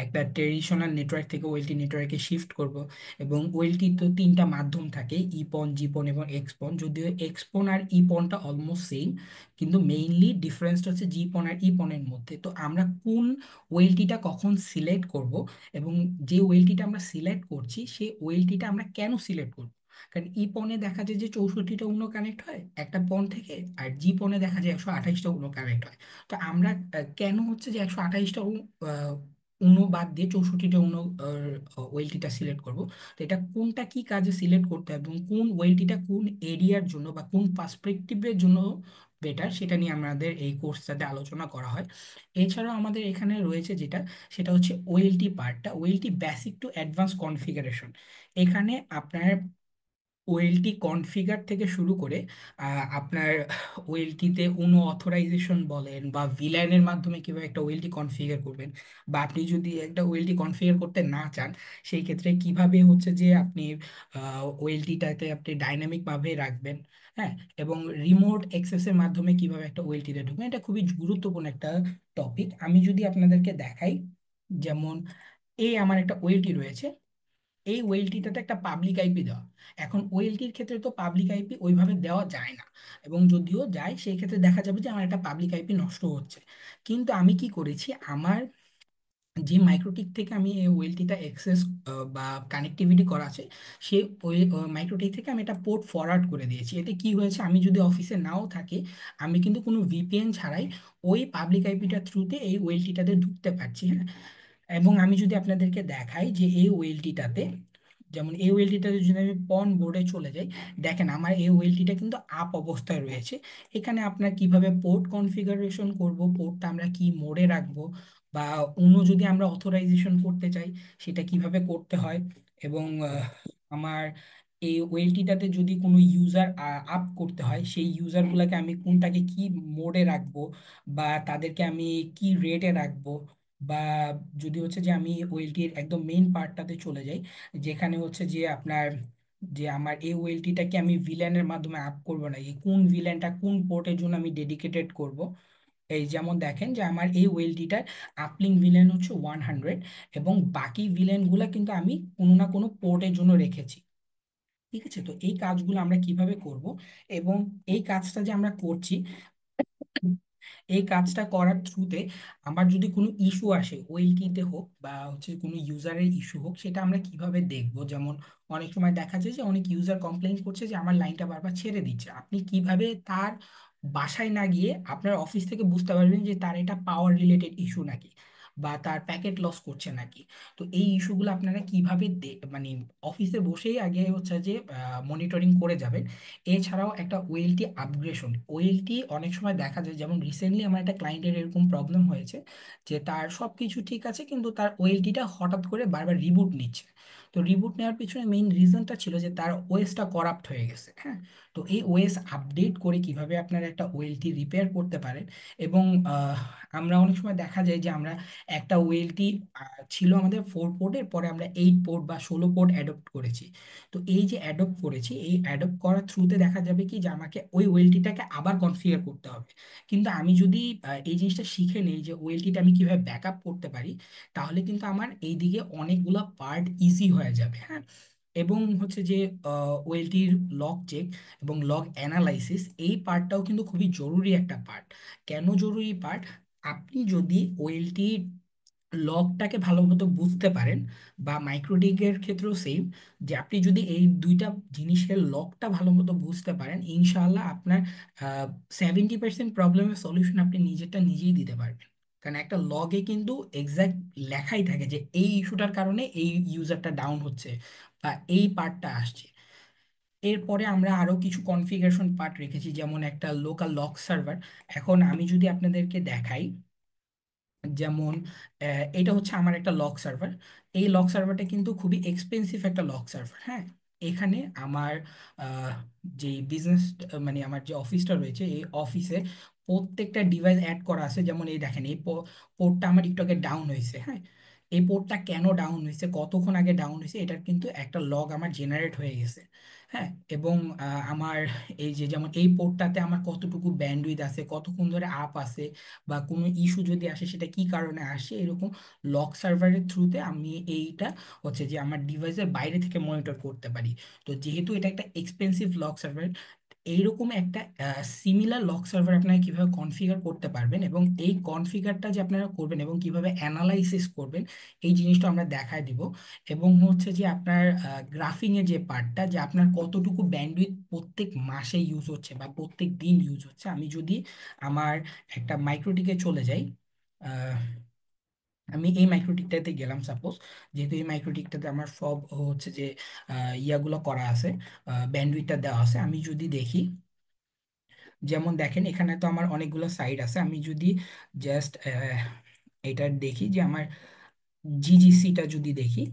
একটা ট্রেডিশনাল নেটওয়ার্ক থেকে ওএলটি নেটওয়ার্কে শিফট করব। এবং ওএলটি তো তিনটা মাধ্যম থাকে, ইপন, জিপন এবং এক্সপন, যদিও এক্সপন আর ইপনটা অলমোস্ট সেম, কিন্তু মেইনলি ডিফারেন্সটা হচ্ছে জিপন আর ইপনের মধ্যে। তো আমরা কোন ওএলটিটা কখন সিলেক্ট করব, এবং যে ওএলটিটা আমরা সিলেক্ট করছি সেই ওএলটিটা আমরা কেন সিলেক্ট করব, কারণ ই পনে দেখা যায় যে 64টা উনো কানেক্ট হয় একটা পন থেকে, আর জি পনে দেখা যায় 128টা উনো কানেক্ট হয়। তো আমরা কেন হচ্ছে যে 128টা উনো বাদ দিয়ে 64টা উনো ওয়েলটিটা সিলেক্ট করব, তো এটা কোনটা কি কাজে সিলেক্ট করতে হবে এবং কোন ওয়েলটিটা কোন এরিয়ার জন্য বা কোন পার্সপেক্টিভের জন্য বেটার, সেটা নিয়ে আমাদের এই কোর্সটাতে আলোচনা করা হয়। এছাড়াও আমাদের এখানে রয়েছে যেটা, সেটা হচ্ছে ওএলটি পার্টটা, OLT basic to advance configuration. এখানে আপনার ওএলটি কনফিগার থেকে শুরু করে আপনার ওএলটিতে উনো অথরাইজেশন বলেন, বা ভিল্যানের মাধ্যমে কিভাবে একটা ওএলটি কনফিগার করবেন, বা আপনি যদি একটা ওএলটি কনফিগার করতে না চান সেই ক্ষেত্রে কিভাবে হচ্ছে যে আপনি ওএলটিটাকে আপনি ডাইনামিক ভাবে রাখবেন। হ্যাঁ, এবং রিমোট অ্যাক্সেসের মাধ্যমে কিভাবে একটা ওএলটিতে ঢুকবেন, এটা খুবই গুরুত্বপূর্ণ একটা টপিক। আমি যদি আপনাদেরকে দেখাই, যেমন এই আমার একটা ওএলটি রয়েছে, এই ওয়েলটিটাতে একটা পাবলিক আইপি দেওয়া। এখন ওয়েলটির ক্ষেত্রে তো পাবলিক আইপি ওইভাবে দেওয়া যায় না, এবং যদিও যায় সেই ক্ষেত্রে দেখা যাবে যে আমার একটা পাবলিক আইপি নষ্ট হচ্ছে। কিন্তু আমি কি করেছি, আমার যে মাইক্রোটিক থেকে আমি এই ওয়েলটিটা অ্যাক্সেস বা কানেক্টিভিটি করা আছে, সেই ওই মাইক্রোটিক থেকে আমি একটা পোর্ট ফরওয়ার্ড করে দিয়েছি। এতে কি হয়েছে, আমি যদি অফিসে নাও থাকি আমি কিন্তু কোনো ভিপিএন ছাড়াই ওই পাবলিক আইপিটার থ্রুতে এই ওয়েলটিটাতে ঢুকতে পারছি। হ্যাঁ, এবং আমি যদি আপনাদেরকে দেখাই যে এই ওয়েলটিটাতে, যেমন এই ওয়েলটিটাতে যদি আমি পন বোর্ডে চলে যাই, দেখেন আমার এই ওয়েলটিটা কিন্তু আপ অবস্থায় রয়েছে। এখানে আপনার কিভাবে পোর্ট কনফিগারেশন করব, পোর্টটা আমরা কি মোডে রাখবো, বা অন্য যদি আমরা অথরাইজেশন করতে চাই সেটা কিভাবে করতে হয়, এবং আমার এই ওয়েলটিটাতে যদি কোনো ইউজার আপ করতে হয় সেই ইউজারগুলোকে আমি কোনটাকে কি মোডে রাখবো, বা তাদেরকে আমি কি রেটে রাখবো, বা যদি হচ্ছে যে আমি ওয়েলটির একদম মেইন পার্টটাতে চলে যাই, যেখানে হচ্ছে যে আপনার যে আমার এই ওয়েলটিটাকে আমি ভিলেনের মাধ্যমে আপ করব না, এই কোন ভিলেনটা কোন পোর্টের জন্য আমি ডেডিকেটেড করব। এই যেমন দেখেন যে আমার এই ওয়েলটিটার আপলিং ভিলেন হচ্ছে 100, এবং বাকি ভিলেনগুলো কিন্তু আমি কোনো না কোনো পোর্টের জন্য রেখেছি। ঠিক আছে, তো এই কাজগুলো আমরা কিভাবে করব, এবং এই কাজটা যে আমরা করছি এই কাজটা করার থ্রুতে আমার যদি কোনো ইস্যু আসে ওএলটিতে হোক বা হচ্ছে কোনো ইউজারের ইস্যু হোক, সেটা আমরা কিভাবে দেখবো? যেমন অনেক সময় দেখা যায় যে অনেক ইউজার কমপ্লেইন করছে যে আমার লাইনটা বারবার ছেড়ে দিচ্ছে। আপনি কিভাবে তার বাসায় না গিয়ে আপনার অফিস থেকে বুঝতে পারবেন যে তার এটা পাওয়ার রিলেটেড ইস্যু নাকি, বা তার প্যাকেট লস করছে নাকি? তো এই ইস্যুগুলো আপনারা কিভাবে মানে অফিসে বসেই আগে হচ্ছে যে মনিটরিং করে যাবেন। এছাড়াও একটা ওএলটি আপগ্রেশন, ওএলটি অনেক সময় দেখা যায়, যেমন রিসেন্টলি আমার একটা ক্লায়েন্টের এরকম প্রবলেম হয়েছে যে তার সব কিছু ঠিক আছে কিন্তু তার ওএলটিটা হঠাৎ করে বারবার রিবুট নিচ্ছে। তো রিবুট নেওয়ার পিছনে মেইন রিজনটা ছিল যে তার ওএসটা করাপ্ট হয়ে গেছে। হ্যাঁ, তো এই ওএস আপডেট করে কিভাবে আপনারা একটা ওএলটি রিপেয়ার করতে পারেন। এবং আমরা অনেক সময় দেখা যায় যে আমরা একটা ওএলটি ছিল আমাদের 4 পোর্টের, পরে আমরা 8 পোর্ট বা 16 পোর্ট অ্যাডপ্ট করেছি। তো এই যে অ্যাডপ্ট করেছি, এই অ্যাডপ্ট করার থ্রুতে দেখা যাবে কি যে আমাকে ওই ওয়েলটিটাকে আবার কনফিগার করতে হবে। কিন্তু আমি যদি এই জিনিসটা শিখে নেই যে ওয়েলটিটা আমি কিভাবে ব্যাকআপ করতে পারি, তাহলে কিন্তু আমার এইদিকে অনেকগুলা পার্ট ইজি হয়ে যাবে। হ্যাঁ, এবং হচ্ছে যে ওয়েলটির লগ চেক এবং লগ অ্যানালাইসিস, এই পার্টটাও কিন্তু খুবই জরুরি একটা পার্ট। কেন জরুরি পার্ট? আপনি যদি ওয়েলটি লগটাকে ভালো মতো বুঝতে পারেন, বা মাইক্রোডিগের ক্ষেত্রেও সেম, যে আপনি যদি এই দুইটা জিনিসের লগটা ভালো মতো বুঝতে পারেন, ইনশাআল্লাহ আপনার 70% প্রবলেমের সলিউশন আপনি নিজেরটা নিজেই দিতে পারবেন। কারণ একটা লগে কিন্তু এক্সাক্ট লেখাই থাকে যে এই ইস্যুটার কারণে এই ইউজারটা ডাউন হচ্ছে বা এই পার্টটা আসছে। এরপরে আমরা আরো কিছু কনফিগারেশন পার্ট রেখেছি, যেমন একটা লোকাল লগ সার্ভার। এখন আমি যদি আপনাদেরকে দেখাই, যেমন এটা হচ্ছে আমার একটা লগ সার্ভার। এই লগ সার্ভারটা কিন্তু খুবই এক্সপেন্সিভ একটা লগ সার্ভার। হ্যাঁ, এখানে আমার আহ, যে বিজনেস, মানে আমার যে অফিসটা রয়েছে, এই অফিসে প্রত্যেকটা ডিভাইস অ্যাড করা আছে। যেমন এই দেখেন, এই পোর্টটা আমার একটু আগে ডাউন হয়েছে। হ্যাঁ, এই পোর্টটা কেন ডাউন হয়েছে, কতক্ষণ আগে ডাউন হয়েছে, এটার কিন্তু একটা লগ আমার জেনারেট হয়ে গেছে। হ্যাঁ, এবং আমার এই যে যেমন এই পোর্টটাতে আমার কতটুকু ব্যান্ডউইথ আছে, কতক্ষণ ধরে আপ আছে, বা কোনো ইস্যু যদি আসে সেটা কি কারণে আসে, এরকম লগ সার্ভারের থ্রুতে আমি এইটা হচ্ছে যে আমার ডিভাইসের বাইরে থেকে মনিটর করতে পারি। তো যেহেতু এটা একটা এক্সপেন্সিভ লগ সার্ভার, এইরকম একটা সিমিলার লগ সার্ভার আপনারা কিভাবে কনফিগার করতে পারবেন, এবং এই কনফিগারটা যে আপনারা করবেন এবং কিভাবে অ্যানালাইসিস করবেন, এই জিনিসটা আমরা দেখায় দিব। এবং হচ্ছে যে আপনার গ্রাফিং এর যে পার্টটা, যে আপনার কতটুকু ব্যান্ডউইথ প্রত্যেক মাসে ইউজ হচ্ছে বা প্রত্যেক দিন ইউজ হচ্ছে। আমি যদি আমার একটা মাইক্রোটিকে চলে যাই, আহ, আমি এই মাইক্রোটিকটাতে গেলাম সাপোজ, যেহেতু এই মাইক্রোটিকটাতে আমার সব হচ্ছে যে ইয়াগুলো করা আছে, ব্যান্ডউইথটা দেওয়া আছে। আমি যদি দেখি, যেমন দেখেন এখানে তো আমার অনেকগুলো সাইট আছে। আমি যদি জাস্ট এটা দেখি যে আমার জিজিসিটা যদি দেখি,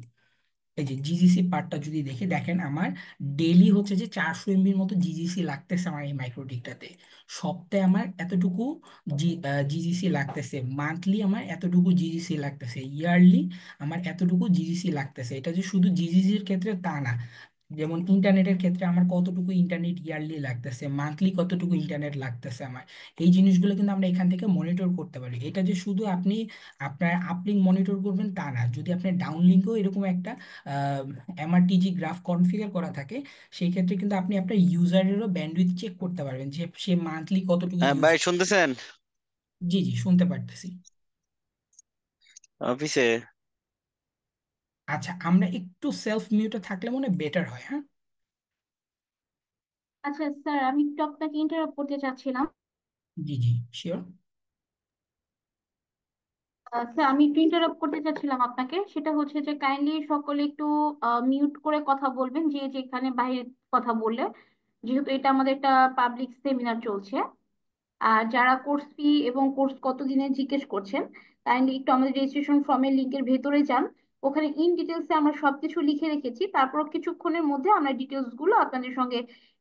এই যে জিজিসি পার্টটা যদি দেখি, দেখেন আমার ডেইলি হচ্ছে যে 400 এমবির মতো জিজিসি লাগতেছে আমার এই মাইক্রোটিকটাতে। সপ্তাহে আমার এতটুকু জিজিসি লাগতেছে, মান্থলি আমার এতটুকু জিজিসি লাগতেছে, ইয়ারলি আমার এতটুকু জিজিসি লাগতেছে। এটা যে শুধু জিজিসির ক্ষেত্রে তা না, যেমন ইন্টারনেটের ক্ষেত্রে আমার কতটুকু ইন্টারনেট ইয়ারলি লাগতেছে, মান্থলি কতটুকু ইন্টারনেট লাগতেছে আমার, এই জিনিসগুলো কিন্তু আমরা এখান থেকে মনিটর করতে পারি। এটা যে শুধু আপনি আপনার আপলিঙ্ক মনিটর করবেন তা না, যদি আপনার ডাউনলিঙ্কও এরকম একটা এমআরটিজি গ্রাফ কনফিগার করা থাকে, সেই ক্ষেত্রে কিন্তু আপনি আপনার ইউজারেরও ব্যান্ডউইথ চেক করতে পারবেন যে সে মান্থলি কতটুকু হ্যাঁ ইউজ। ভাই, শুনতেছেন? জি জি, শুনতে পারতেছি। অফিসে। আচ্ছা, আমরা একটু সেলফ মিউটে থাকলে মনে বেটার হয়। হ্যাঁ, আচ্ছা স্যার, আমি একটু আপনাকে ইন্টারাপ্ট করতে চাচ্ছিলাম। জি জি, শিওর। স্যার, আমি একটু ইন্টারাপ্ট করতে চাচ্ছিলাম আপনাকে। সেটা হচ্ছে যে কাইন্ডলি সকলে একটু মিউট করে কথা বলবেন, যে যেখানে বাইরে কথা বললে, যেহেতু এটা আমাদের একটা পাবলিক সেমিনার চলছে। আর যারা কোর্স ফি এবং কোর্স কত দিনে জিজ্ঞেস করছেন, কাইন্ডলি একটু আমাদের রেজিস্ট্রেশন ফর্মের লিঙ্কের ভেতরে যান। ওখানে ইন ডিটেলসে আমরা সবকিছু লিখে রেখেছি। তারপর কিছুক্ষণের মধ্যে আমরা ডিটেলস গুলো আপনাদের সঙ্গে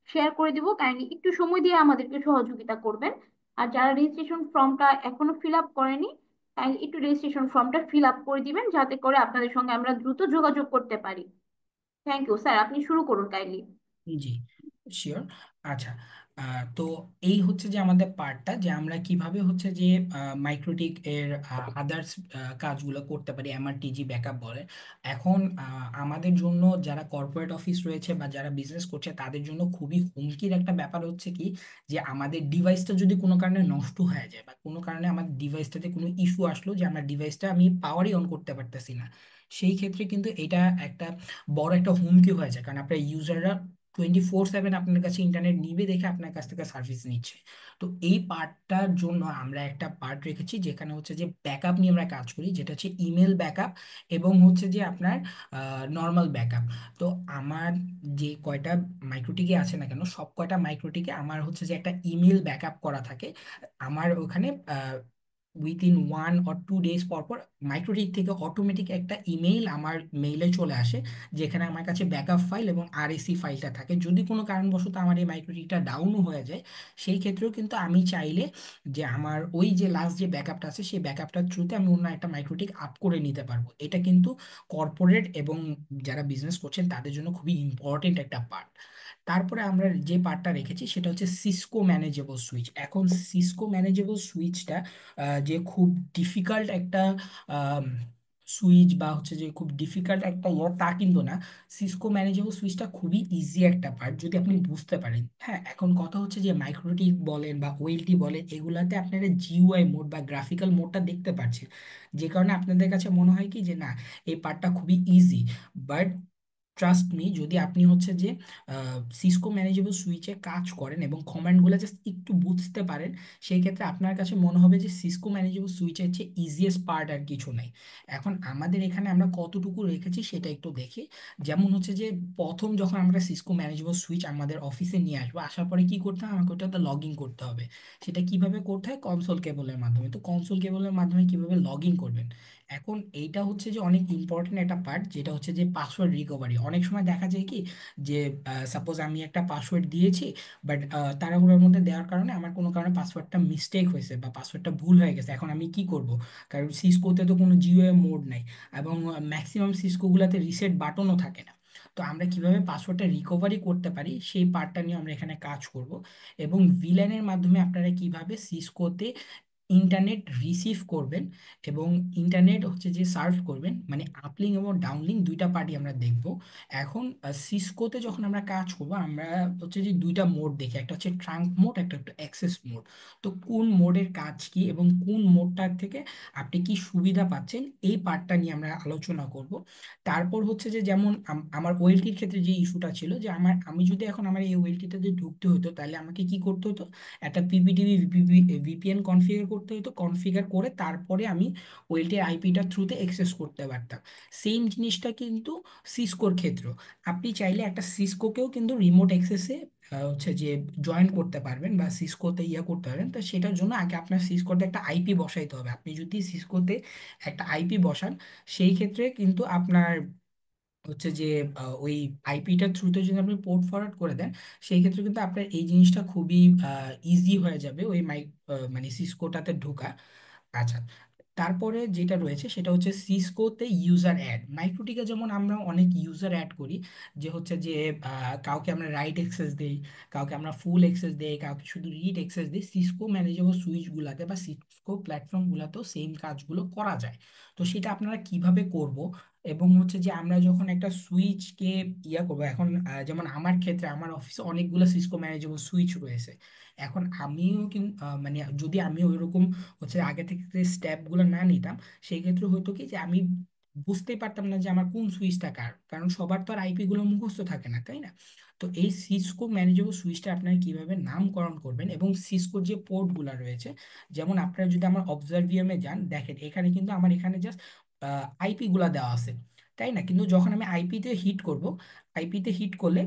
শেয়ার করে দিব। কাইন্ডলি একটু সময় দিয়ে আমাদেরকে সহযোগিতা করবেন। আর যারা রেজিস্ট্রেশন ফর্মটা এখনো ফিল আপ করেনি, কাইন্ডলি একটু রেজিস্ট্রেশন ফর্মটা ফিল আপ করে দিবেন, যাতে করে আপনাদের সঙ্গে আমরা দ্রুত যোগাযোগ করতে পারি। থ্যাংক ইউ স্যার, আপনি শুরু করুন কাইন্ডলি। জি, শিওর। আচ্ছা, তো এই হচ্ছে যে আমাদের পার্টটা, যে আমরা কিভাবে হচ্ছে যে মাইক্রোটিক এর আদার্স কাজগুলো করতে পারি, এমআরটিজি ব্যাকআপ বলে। এখন আমাদের জন্য যারা কর্পোরেট অফিস রয়েছে বা যারা বিজনেস করছে তাদের জন্য খুবই হুমকির একটা ব্যাপার হচ্ছে কি, যে আমাদের ডিভাইসটা যদি কোনো কারণে নষ্ট হয়ে যায় বা কোনো কারণে আমাদের ডিভাইসটাতে কোনো ইস্যু আসলো, যে আমার ডিভাইসটা আমি পাওয়ারই অন করতে পারতেছি না, সেই ক্ষেত্রে কিন্তু এটা একটা বড় একটা হুমকি হয়ে যায়। কারণ আপনার ইউজাররা 24/7 আপনার কাছে ইন্টারনেট নিবে দেখে আপনার কাছ থেকে সার্ভিস নিচ্ছে। তো এই পার্টটার জন্য আমরা একটা পার্ট রেখেছি যেখানে হচ্ছে যে ব্যাকআপ নিয়ে আমরা কাজ করি, যেটা হচ্ছে ইমেল ব্যাকআপ এবং হচ্ছে যে আপনার নর্মাল ব্যাকআপ। তো আমার যে কয়টা মাইক্রোটিকে আছে না কেন, সব কয়টা মাইক্রোটিকে আমার হচ্ছে যে একটা ইমেল ব্যাকআপ করা থাকে। আমার ওখানে উইদিন 1 or 2 ডেজ পর পর মাইক্রোটিক থেকে অটোমেটিক একটা ইমেইল আমার মেইলে চলে আসে, যেখানে আমার কাছে ব্যাকআপ ফাইল এবং আরএসি ফাইলটা থাকে। যদি কোনো কারণবশত আমার এই মাইক্রোটিকটা ডাউনও হয়ে যায়, সেই ক্ষেত্রেও কিন্তু আমি চাইলে যে আমার ওই যে লাস্ট যে ব্যাকআপটা আছে সেই ব্যাকআপটার থ্রুতে আমি অন্য একটা মাইক্রোটিক আপ করে নিতে পারবো। এটা কিন্তু কর্পোরেট এবং যারা বিজনেস করছেন তাদের জন্য খুবই ইম্পর্টেন্ট একটা পার্ট। তারপরে আমরা যে পার্টটা রেখেছি সেটা হচ্ছে সিসকো ম্যানেজেবল সুইচ। এখন সিসকো ম্যানেজেবল সুইচটা যে খুব ডিফিকাল্ট একটা সুইচ বা হচ্ছে যে খুব ডিফিকাল্ট একটা ইয়ে, তা কিন্তু না। সিসকো ম্যানেজেবল সুইচটা খুবই ইজি একটা পার্ট যদি আপনি বুঝতে পারেন। হ্যাঁ, এখন কথা হচ্ছে যে মাইক্রোটি বলেন বা ওএলটি বলেন, এগুলাতে আপনারা জিইউআই মোড বা গ্রাফিক্যাল মোডটা দেখতে পাচ্ছেন, যে কারণে আপনাদের কাছে মনে হয় কি যে না, এই পার্টটা খুবই ইজি। বাট ট্রাস্ট মি, যদি আপনি হচ্ছে যে সিসকো ম্যানেজেবল সুইচে কাজ করেন এবং কমান্ডগুলো জাস্ট একটু বুঝতে পারেন, সেই ক্ষেত্রে আপনার কাছে মনে হবে যে সিসকো ম্যানেজেবল সুইচের চেয়ে ইজিয়েস্ট পার্ট আর কিছু নাই। এখন আমাদের এখানে আমরা কতটুকু রেখেছি সেটা একটু দেখি। যেমন হচ্ছে যে প্রথম যখন আমরা সিসকো ম্যানেজেবল সুইচ আমাদের অফিসে নিয়ে আসবো, আসার পরে কি করতে হবে, আমাকে ওটাতে লগ ইন করতে হবে। সেটা কিভাবে করতে হয়, কনসোল কেবলের মাধ্যমে। তো কনসোল কেবলের মাধ্যমে কিভাবে লগ ইন করবেন, এখন এইটা হচ্ছে যে অনেক ইম্পর্টেন্ট একটা পার্ট, যেটা হচ্ছে যে পাসওয়ার্ড রিকভারি। অনেক সময় দেখা যায় কি যে সাপোজ আমি একটা পাসওয়ার্ড দিয়েছি, বাট তাড়াহুড়োর মধ্যে দেওয়ার কারণে আমার কোনো কারণে পাসওয়ার্ডটা মিস্টেক হয়েছে বা পাসওয়ার্ডটা ভুল হয়ে গেছে। এখন আমি কি করব, কারণ সিসকোতে তো কোনো জিইউআই মোড নাই এবং ম্যাক্সিমাম সিসকোগুলোতে রিসেট বাটনও থাকে না। তো আমরা কিভাবে পাসওয়ার্ডটা রিকভারি করতে পারি সেই পার্টটা নিয়ে আমরা এখানে কাজ করব। এবং ভিল্যানের মাধ্যমে আপনারা কিভাবে সিসকোতে ইন্টারনেট রিসিভ করবেন এবং ইন্টারনেট হচ্ছে যে সার্ভ করবেন, মানে আপলিং এবং ডাউনলিং দুইটা পার্টি আমরা দেখব। এখন সিসকোতে যখন আমরা কাজ করব, আমরা হচ্ছে যে দুইটা মোড দেখি, একটা হচ্ছে ট্রাঙ্ক মোড, একটা হচ্ছে অ্যাক্সেস মোড। তো কোন মোডের কাজ কি এবং কোন মোডটার থেকে আপনি কি সুবিধা পাচ্ছেন, এই পার্টটা নিয়ে আমরা আলোচনা করব। তারপর হচ্ছে যে যেমন আমার ওয়েলটির ক্ষেত্রে যে ইস্যুটা ছিল, যে আমি যদি এখন আমার এই ওয়েলটিতে ঢুকতে হতো, তাহলে আমাকে কি করতে হতো, একটা পিপিটিভি ভিপিএন কনফিগার করতে হতো। কনফিগার করে তারপরে আমি ওয়েলটির আইপিটার থ্রুতে অ্যাক্সেস করতে পারতাম। সেম জিনিসটা কিন্তু সিসকোর ক্ষেত্র। আপনি চাইলে একটা সিসকোকেও কিন্তু রিমোট অ্যাক্সেসে হচ্ছে যে জয়েন করতে পারবেন বা সিসকোতে ইয়া করতে পারবেন। তো সেটার জন্য আগে আপনার সিসকোতে একটা আইপি বসাইতে হবে। আপনি যদি সিসকোতে একটা আইপি বসান, সেই ক্ষেত্রে কিন্তু আপনার হচ্ছে যে ওই আইপিটার থ্রুতে যদি আপনি পোর্ট ফরওয়ার্ড করে দেন, সেই ক্ষেত্রে কিন্তু আপনার এই জিনিসটা খুবই ইজি হয়ে যাবে ওই মানে সিসকোটাতে ঢোকা। আচ্ছা, তারপরে যেটা রয়েছে সেটা হচ্ছে সিসকোতে ইউজার অ্যাড। মাইক্রোটিকে যেমন আমরা অনেক ইউজার অ্যাড করি, যে হচ্ছে যে কাউকে আমরা রাইট অ্যাক্সেস দেই, কাউকে আমরা ফুল অ্যাক্সেস দেই, কাউকে শুধু রিড অ্যাক্সেস দিই। সিসকো ম্যানেজেবল সুইচগুলোতে বা সিসকো প্ল্যাটফর্মগুলোতেও সেম কাজগুলো করা যায়। তো সেটা আপনারা কিভাবে করব, এবং হচ্ছে যে আমরা যখন একটা সুইচকে ইয়া করবো, এখন যেমন আমার ক্ষেত্রে আমার অফিসে অনেকগুলো সিসকো ম্যানেজেবল সুইচ রয়েছে। এখন আমিও কিন্তু মানে যদি আমি ওইরকম হচ্ছে আগে থেকে স্টেপগুলো না নিতাম, সেই ক্ষেত্রে হতো কি যে আমি বুঝতেই পারতাম না যে আমার কোন সুইচটা কার, কারণ সবার তো আর আইপি গুলো মুখস্থ থাকে না, তাই না? তো এই সিসকো ম্যানেজেবল সুইচটা আপনারা কিভাবে নামকরণ করবেন, এবং সিসকোর যে পোর্ট গুলা রয়েছে, যেমন আপনারা যদি আমার অবজারভিয়ামে যান, দেখেন এখানে কিন্তু আমার এখানে জাস্ট আইপি গুলা দেওয়া আছে, তাই না? কিন্তু যখন আমি আইপিতে হিট করব, আইপিতে হিট করলে,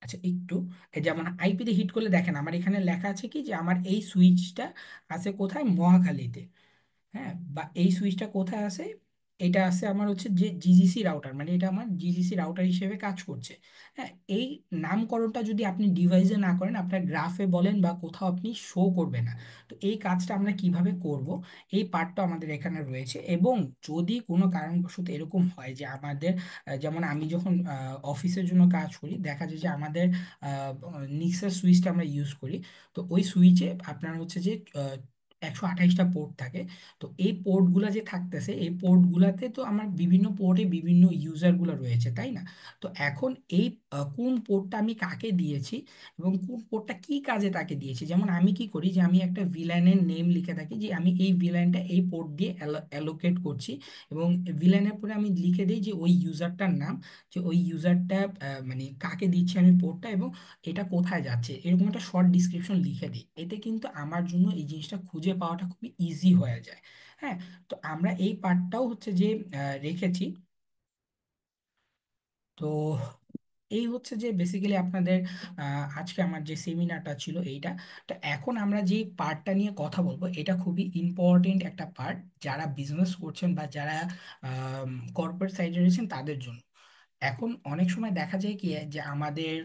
আচ্ছা একটু, এই যেমন আইপিতে হিট করলে দেখেন আমার এখানে লেখা আছে কি যে আমার এই সুইচটা আছে কোথায়, মহাখালীতে। হ্যাঁ, বা এই সুইচটা কোথায় আছে, এটা আছে আমার হচ্ছে যে জিজিসি রাউটার, মানে এটা আমার জিজিসি রাউটার হিসেবে কাজ করছে। হ্যাঁ, এই নামকরণটা যদি আপনি ডিভাইসে না করেন, আপনার গ্রাফে বলেন বা কোথাও আপনি শো করবে না। তো এই কাজটা আমরা কিভাবে করব, এই পার্টটা আমাদের এখানে রয়েছে। এবং যদি কোনো কারণবশত এরকম হয় যে আমাদের যেমন আমি যখন অফিসের জন্য কাজ করি, দেখা যায় যে আমাদের নিক্সার সুইচটা আমরা ইউজ করি। তো ওই সুইচে আপনার হচ্ছে যে 128টা পোর্ট থাকে। তো এই পোর্টগুলা যে থাকতেছে, এই পোর্টগুলাতে তো আমার বিভিন্ন পোর্টে বিভিন্ন ইউজারগুলো রয়েছে, তাই না? তো এখন এই কোন পোর্টটা আমি কাকে দিয়েছি এবং কোন পোর্টটা কি কাজে তাকে দিয়েছি, যেমন আমি কি করি যে আমি একটা ভিলাইনের নেম লিখে থাকি যে আমি এই ভিলাইনটা এই পোর্ট দিয়ে অ্যালোকেট করছি। এবং ভিলাইনের পরে আমি লিখে দিই যে ওই ইউজারটার নাম, যে ওই ইউজারটা মানে কাকে দিচ্ছি আমি পোর্টটা, এবং এটা কোথায় যাচ্ছে, এরকম একটা শর্ট ডিসক্রিপশন লিখে দিই। এতে কিন্তু আমার জন্য এই জিনিসটা খুঁজে পাওয়াটা খুবই ইজি হয়ে যায়। হ্যাঁ, তো আমরা এই পার্টটাও হচ্ছে যে রেখেছি। তো এই হচ্ছে যে বেসিক্যালি আপনাদের আজকে আমার যে সেমিনারটা ছিল এইটা। তো এখন আমরা যে পার্টটা নিয়ে কথা বলবো, এটা খুবই ইম্পর্টেন্ট একটা পার্ট যারা বিজনেস করছেন বা যারা কর্পোরেট সাইডে রয়েছেন তাদের জন্য। এখন অনেক সময় দেখা যায় কি যে আমাদের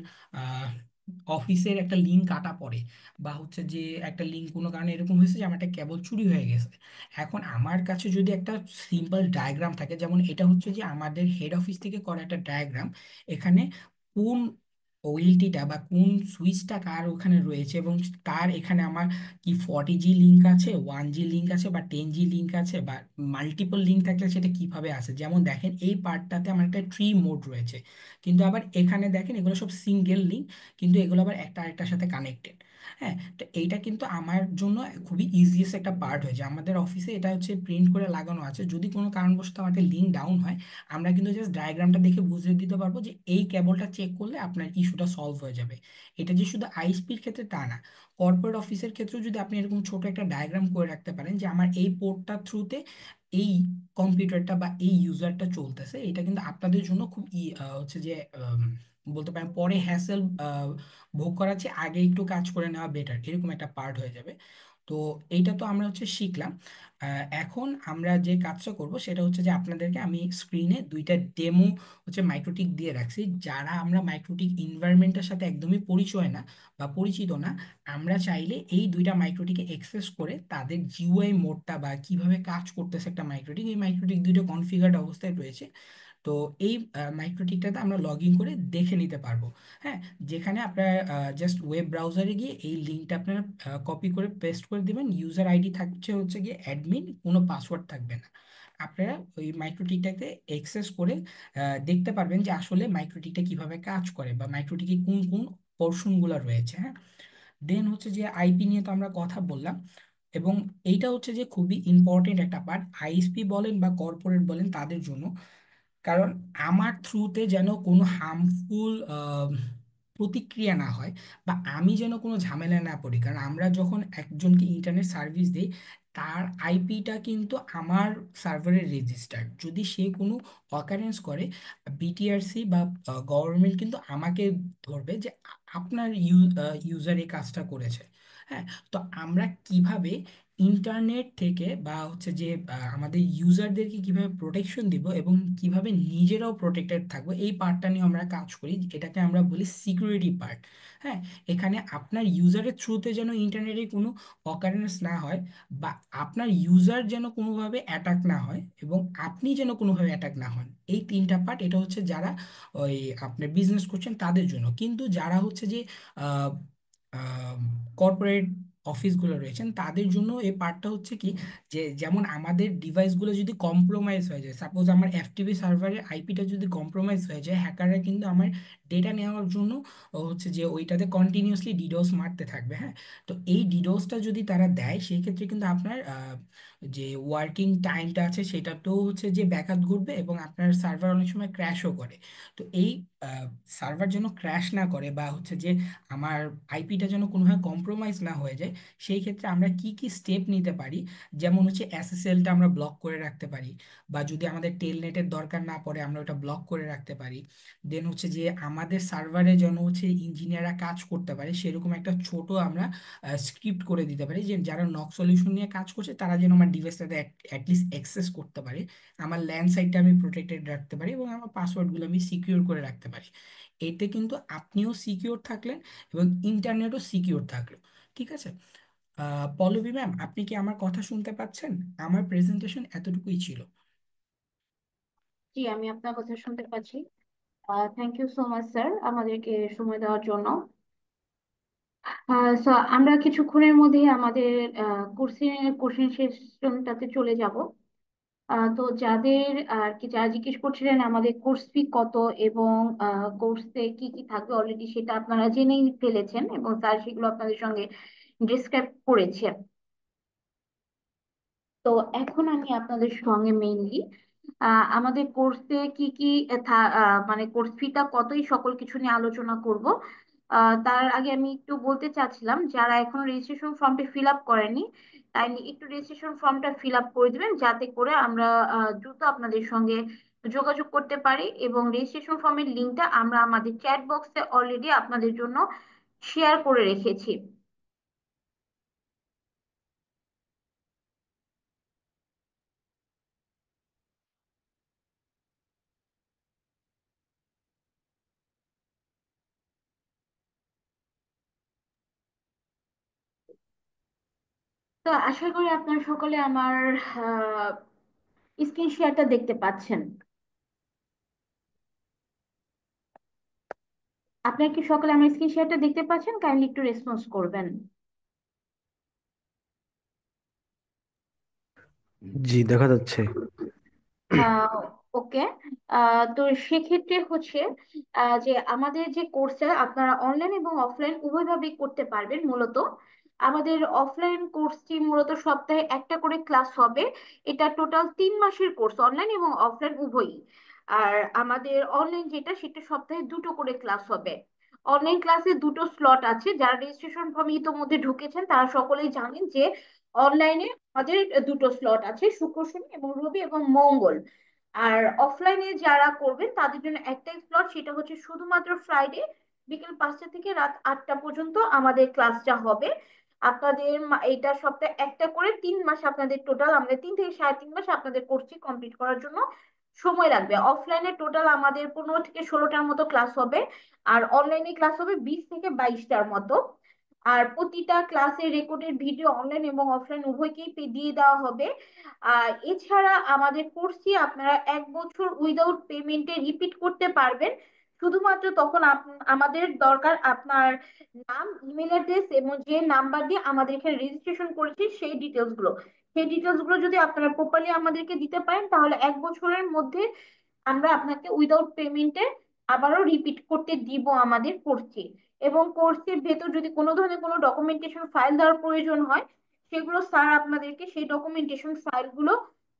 অফিসের একটা লিঙ্ক কাটা পড়ে, বা হচ্ছে যে একটা লিঙ্ক কোনো কারণে এরকম হয়েছে যে আমার একটা কেবল চুরি হয়ে গেছে। এখন আমার কাছে যদি একটা সিম্পল ডায়াগ্রাম থাকে, যেমন এটা হচ্ছে যে আমাদের হেড অফিস থেকে করা একটা ডায়াগ্রাম, এখানে কোন ওএলটিটা বা কোন সুইচটা কার ওখানে রয়েছে, এবং তার এখানে আমার কি 40G লিঙ্ক আছে, 1G লিঙ্ক আছে, বা 10G লিঙ্ক আছে, বা মাল্টিপল লিঙ্ক থাকলে সেটা কিভাবে আছে। যেমন দেখেন এই পার্টটাতে আমার একটা ট্রি মোড রয়েছে, কিন্তু আবার এখানে দেখেন এগুলো সব সিঙ্গেল লিঙ্ক, কিন্তু এগুলো আবার একটা আরেকটার সাথে কানেক্টেড। হ্যাঁ, তো এইটা কিন্তু আমার জন্য খুবই ইজিয়েস্ট একটা পার্ট হয়েছে। আমাদের অফিসে এটা হচ্ছে প্রিন্ট করে লাগানো আছে, যদি কোনো কারণবশত আমাদের লিঙ্ক ডাউন হয়, আমরা কিন্তু জাস্ট ডায়াগ্রামটা দেখে বুঝিয়ে দিতে পারবো যে এই কেবলটা চেক করলে আপনার ইস্যুটা সলভ হয়ে যাবে। এটা যে শুধু আইএসপির ক্ষেত্রে তা না, কর্পোরেট অফিসের ক্ষেত্রেও যদি আপনি এরকম ছোট একটা ডায়াগ্রাম করে রাখতে পারেন যে আমার এই পোর্টটার থ্রুতে এই কম্পিউটারটা বা এই ইউজারটা চলতেছে, এটা কিন্তু আপনাদের জন্য খুব হচ্ছে যে বলতে পারেন পরে হ্যাসেল ভোগ করার চেয়ে আগে একটু কাজ করে নেওয়া বেটার, এরকম একটা পার্ট হয়ে যাবে। তো এইটা তো আমরা হচ্ছে শিখলাম। এখন আমরা যে কাজটা করব সেটা হচ্ছে যে আপনাদেরকে আমি স্ক্রিনে দুইটা ডেমো হচ্ছে মাইক্রোটিক দিয়ে রাখছি। যারা আমরা মাইক্রোটিক এনভায়রনমেন্টের সাথে একদমই পরিচয় না বা পরিচিত না, আমরা চাইলে এই দুইটা মাইক্রোটিকে অ্যাক্সেস করে তাদের জিইউআই মোডটা বা কিভাবে কাজ করতেছে একটা মাইক্রোটিক, এই মাইক্রোটিক দুইটা কনফিগার্ড অবস্থায় রয়েছে। তো এই মাইক্রোটিকটাতে আমরা লগ ইন করে দেখে নিতে পারবো। হ্যাঁ, যেখানে আপনার জাস্ট ওয়েব ব্রাউজারে গিয়ে এই লিঙ্কটা আপনারা কপি করে পেস্ট করে দিবেন। ইউজার আইডি থাকছে হচ্ছে গিয়ে অ্যাডমিন, কোনো পাসওয়ার্ড থাকবে না। আপনারা ওই মাইক্রোটিকটাতে অ্যাক্সেস করে দেখতে পারবেন যে আসলে মাইক্রোটিকটা কিভাবে কাজ করে বা মাইক্রোটিকে কোন কোন পোর্শনগুলো রয়েছে। হ্যাঁ, দেন হচ্ছে যে আইপি নিয়ে তো আমরা কথা বললাম, এবং এইটা হচ্ছে যে খুবই ইম্পর্টেন্ট একটা পার্ট আইএসপি বলেন বা কর্পোরেট বলেন তাদের জন্য। কারণ আমার থ্রুতে যেন কোনো হার্মফুল প্রতিক্রিয়া না হয়, বা আমি যেন কোনো ঝামেলা না পড়ি। কারণ আমরা যখন একজনকে ইন্টারনেট সার্ভিস দিই, তার আইপিটা কিন্তু আমার সার্ভারে রেজিস্টার্ড। যদি সে কোনো অকারেন্স করে, বিটিআরসি বা গভর্নমেন্ট কিন্তু আমাকে ধরবে যে আপনার ইউজার এই কাজটা করেছে। হ্যাঁ, তো আমরা কিভাবে ইন্টারনেট থেকে বা হচ্ছে যে আমাদের ইউজারদেরকে কিভাবে প্রোটেকশন দিব এবং কিভাবে নিজেরাও প্রোটেক্টেড থাকবো, এই পার্টটা নিয়ে আমরা কাজ করি, এটাকে আমরা বলি সিকিউরিটি পার্ট। হ্যাঁ, এখানে আপনার ইউজারের থ্রুতে যেন ইন্টারনেটে কোনো অকারেন্স না হয়, বা আপনার ইউজার যেন কোনোভাবে অ্যাটাক না হয়, এবং আপনি যেন কোনোভাবে অ্যাটাক না হন। এই তিনটা পার্ট, এটা হচ্ছে যারা ওই আপনার বিজনেস করছেন তাদের জন্য। কিন্তু যারা হচ্ছে যে কর্পোরেট অফিসগুলো রয়েছেন তাদের জন্য এই পার্টটা হচ্ছে কি, যে যেমন আমাদের ডিভাইসগুলো যদি কম্প্রোমাইজ হয়ে যায়, সাপোজ আমার এফটিপি সার্ভারের আইপিটা যদি কম্প্রোমাইজ হয়ে যায়, হ্যাকাররা কিন্তু আমার ডেটা নেওয়ার জন্য হচ্ছে যে ওইটাতে কন্টিনিউয়াসলি ডিডোস মারতে থাকবে। হ্যাঁ, তো এই ডিডোসটা যদি তারা দেয়, সেই ক্ষেত্রে কিন্তু আপনার যে ওয়ার্কিং টাইমটা আছে সেটাতেও হচ্ছে যে ব্যাঘাত ঘটবে, এবং আপনার সার্ভার অনেক সময় ক্র্যাশও করে। তো এই সার্ভার যেন ক্র্যাশ না করে বা হচ্ছে যে আমার আইপিটা যেন কোনোভাবে কম্প্রোমাইজ না হয়ে যায়, সেই ক্ষেত্রে আমরা কি কি স্টেপ নিতে পারি, যেমন হচ্ছে এসএসএলটা আমরা ব্লক করে রাখতে পারি, বা যদি আমাদের টেলনেটের দরকার না পড়ে আমরা ওটা ব্লক করে রাখতে পারি। দেন হচ্ছে যে আমার আমাদের সার্ভারে যেন হচ্ছে ইঞ্জিনিয়াররা কাজ করতে পারে সেরকম একটা ছোট আমরা স্ক্রিপ্ট করে দিতে পারি, যে যারা নক সলিউশন নিয়ে কাজ করছে তারা যেন আমার ডিভাইসটাতে অ্যাটলিস্ট অ্যাক্সেস করতে পারে, আমার ল্যান্ড সাইটটা আমি প্রোটেক্টেড রাখতে পারি এবং আমার পাসওয়ার্ডগুলো আমি সিকিউর করে রাখতে পারি। এতে কিন্তু আপনিও সিকিউর থাকলেন এবং ইন্টারনেটও সিকিউর থাকলো। ঠিক আছে। পল্লবী ম্যাম, আপনি কি আমার কথা শুনতে পাচ্ছেন? আমার প্রেজেন্টেশন এতটুকুই ছিল। জি, আমি আপনার কথা শুনতে পাচ্ছি। Thank you so much sir আমাদেরকে সময় দেওয়ার জন্য। So, আমরা কিছুক্ষণের মধ্যে আমাদের কোশ্চেন সেশনটাতে চলে যাব। তো যাদের আর কি যারা জিজ্ঞেস করছিলেন আমাদের কোর্স ফি কত এবং কোর্সে কি কি থাকবে, অলরেডি সেটা আপনারা জেনেই ফেলেছেন এবং স্যার সেগুলো আপনাদের সঙ্গে ডিসক্রাইব করেছে। তো এখন আমি আপনাদের সঙ্গে মেইনলি আমাদের কোর্সে কি কি মানে কোর্স ফিটা কত, এই সকল কিছু নিয়ে আলোচনা করব। তার আগে আমি একটু বলতে চাচ্ছিলাম, যারা এখনো রেজিস্ট্রেশন ফর্মটি ফিল আপ করেনি তাই একটু রেজিস্ট্রেশন ফর্মটা ফিল আপ করে দিবেন, যাতে করে আমরা দ্রুত আপনাদের সঙ্গে যোগাযোগ করতে পারি। এবং রেজিস্ট্রেশন ফর্মের লিঙ্কটা আমরা আমাদের চ্যাট বক্সে অলরেডি আপনাদের জন্য শেয়ার করে রেখেছি। তো আশা করি আপনারা সকলে আমার স্ক্রিন শেয়ারটা দেখতে পাচ্ছেন। আপনারা কি সকলে আমার স্ক্রিন শেয়ারটা দেখতে পাচ্ছেন? কাইন্ডলি একটু রেসপন্স করবেন। জি, দেখা যাচ্ছে। ওকে। তো সেক্ষেত্রে হচ্ছে যে আমাদের যে কোর্সটা আপনারা অনলাইন এবং অফলাইন উভয়ভাবেই করতে পারবেন। মূলত আমাদের অফলাইন কোর্সটি মূলত সপ্তাহে একটা করে ক্লাস হবে। এটা টোটাল 3 মাসের কোর্স, অনলাইন এবং অফলাইন উভয়ই। আর আমাদের অনলাইন যেটা সেটা সপ্তাহে দুটো করে ক্লাস হবে। অনলাইন ক্লাসে দুটো স্লট আছে, যারা রেজিস্ট্রেশন ফর্ম ইতোমধ্যে ঢুকেছেন তারা সকলেই জানেন যে অনলাইনে আমাদের দুটো স্লট আছে, শুক্র শনি এবং রবি এবং মঙ্গল। আর অফলাইনে যারা করবেন তাদের জন্য একটাই স্লট, সেটা হচ্ছে শুধুমাত্র ফ্রাইডে বিকেল 5টা থেকে রাত 8টা পর্যন্ত আমাদের ক্লাসটা হবে। আপনাদের এটা সপ্তাহে একটা করে 3 মাস, আপনাদের টোটাল আমাদের 3 থেকে 3.5 মাস আপনাদের কোর্সটি কমপ্লিট করার জন্য সময় লাগবে। অফলাইনে টোটাল আমাদের 15 থেকে 16টার মতো ক্লাস হবে, আর অনলাইনে ক্লাস হবে 20 থেকে 22টার মতো। আর প্রতিটা ক্লাসের রেকর্ডের ভিডিও অনলাইন এবং অফলাইন উভয়কেই দিয়ে দেওয়া হবে। এছাড়া আমাদের কোর্সটি আপনারা 1 বছর উইদাউট পেমেন্টে রিপিট করতে পারবেন। শুধুমাত্র তখন আমাদের দরকার আপনার নাম, ইমেল অ্যাড্রেস এবং যে নাম্বার দিয়ে আমাদের এখানে রেজিস্ট্রেশন করেছি সেই ডিটেলস গুলো যদি আপনারা প্রপারলি আমাদেরকে দিতে পারেন, তাহলে 1 বছরের মধ্যে আমরা আপনাকে উইদাউট পেমেন্টে আবারও রিপিট করতে দিব আমাদের কোর্সটি। এবং কোর্সের ভেতর যদি কোনো ধরনের কোনো ডকুমেন্টেশন ফাইল দেওয়ার প্রয়োজন হয়, সেগুলো স্যার আপনাদেরকে সেই ডকুমেন্টেশন ফাইলগুলো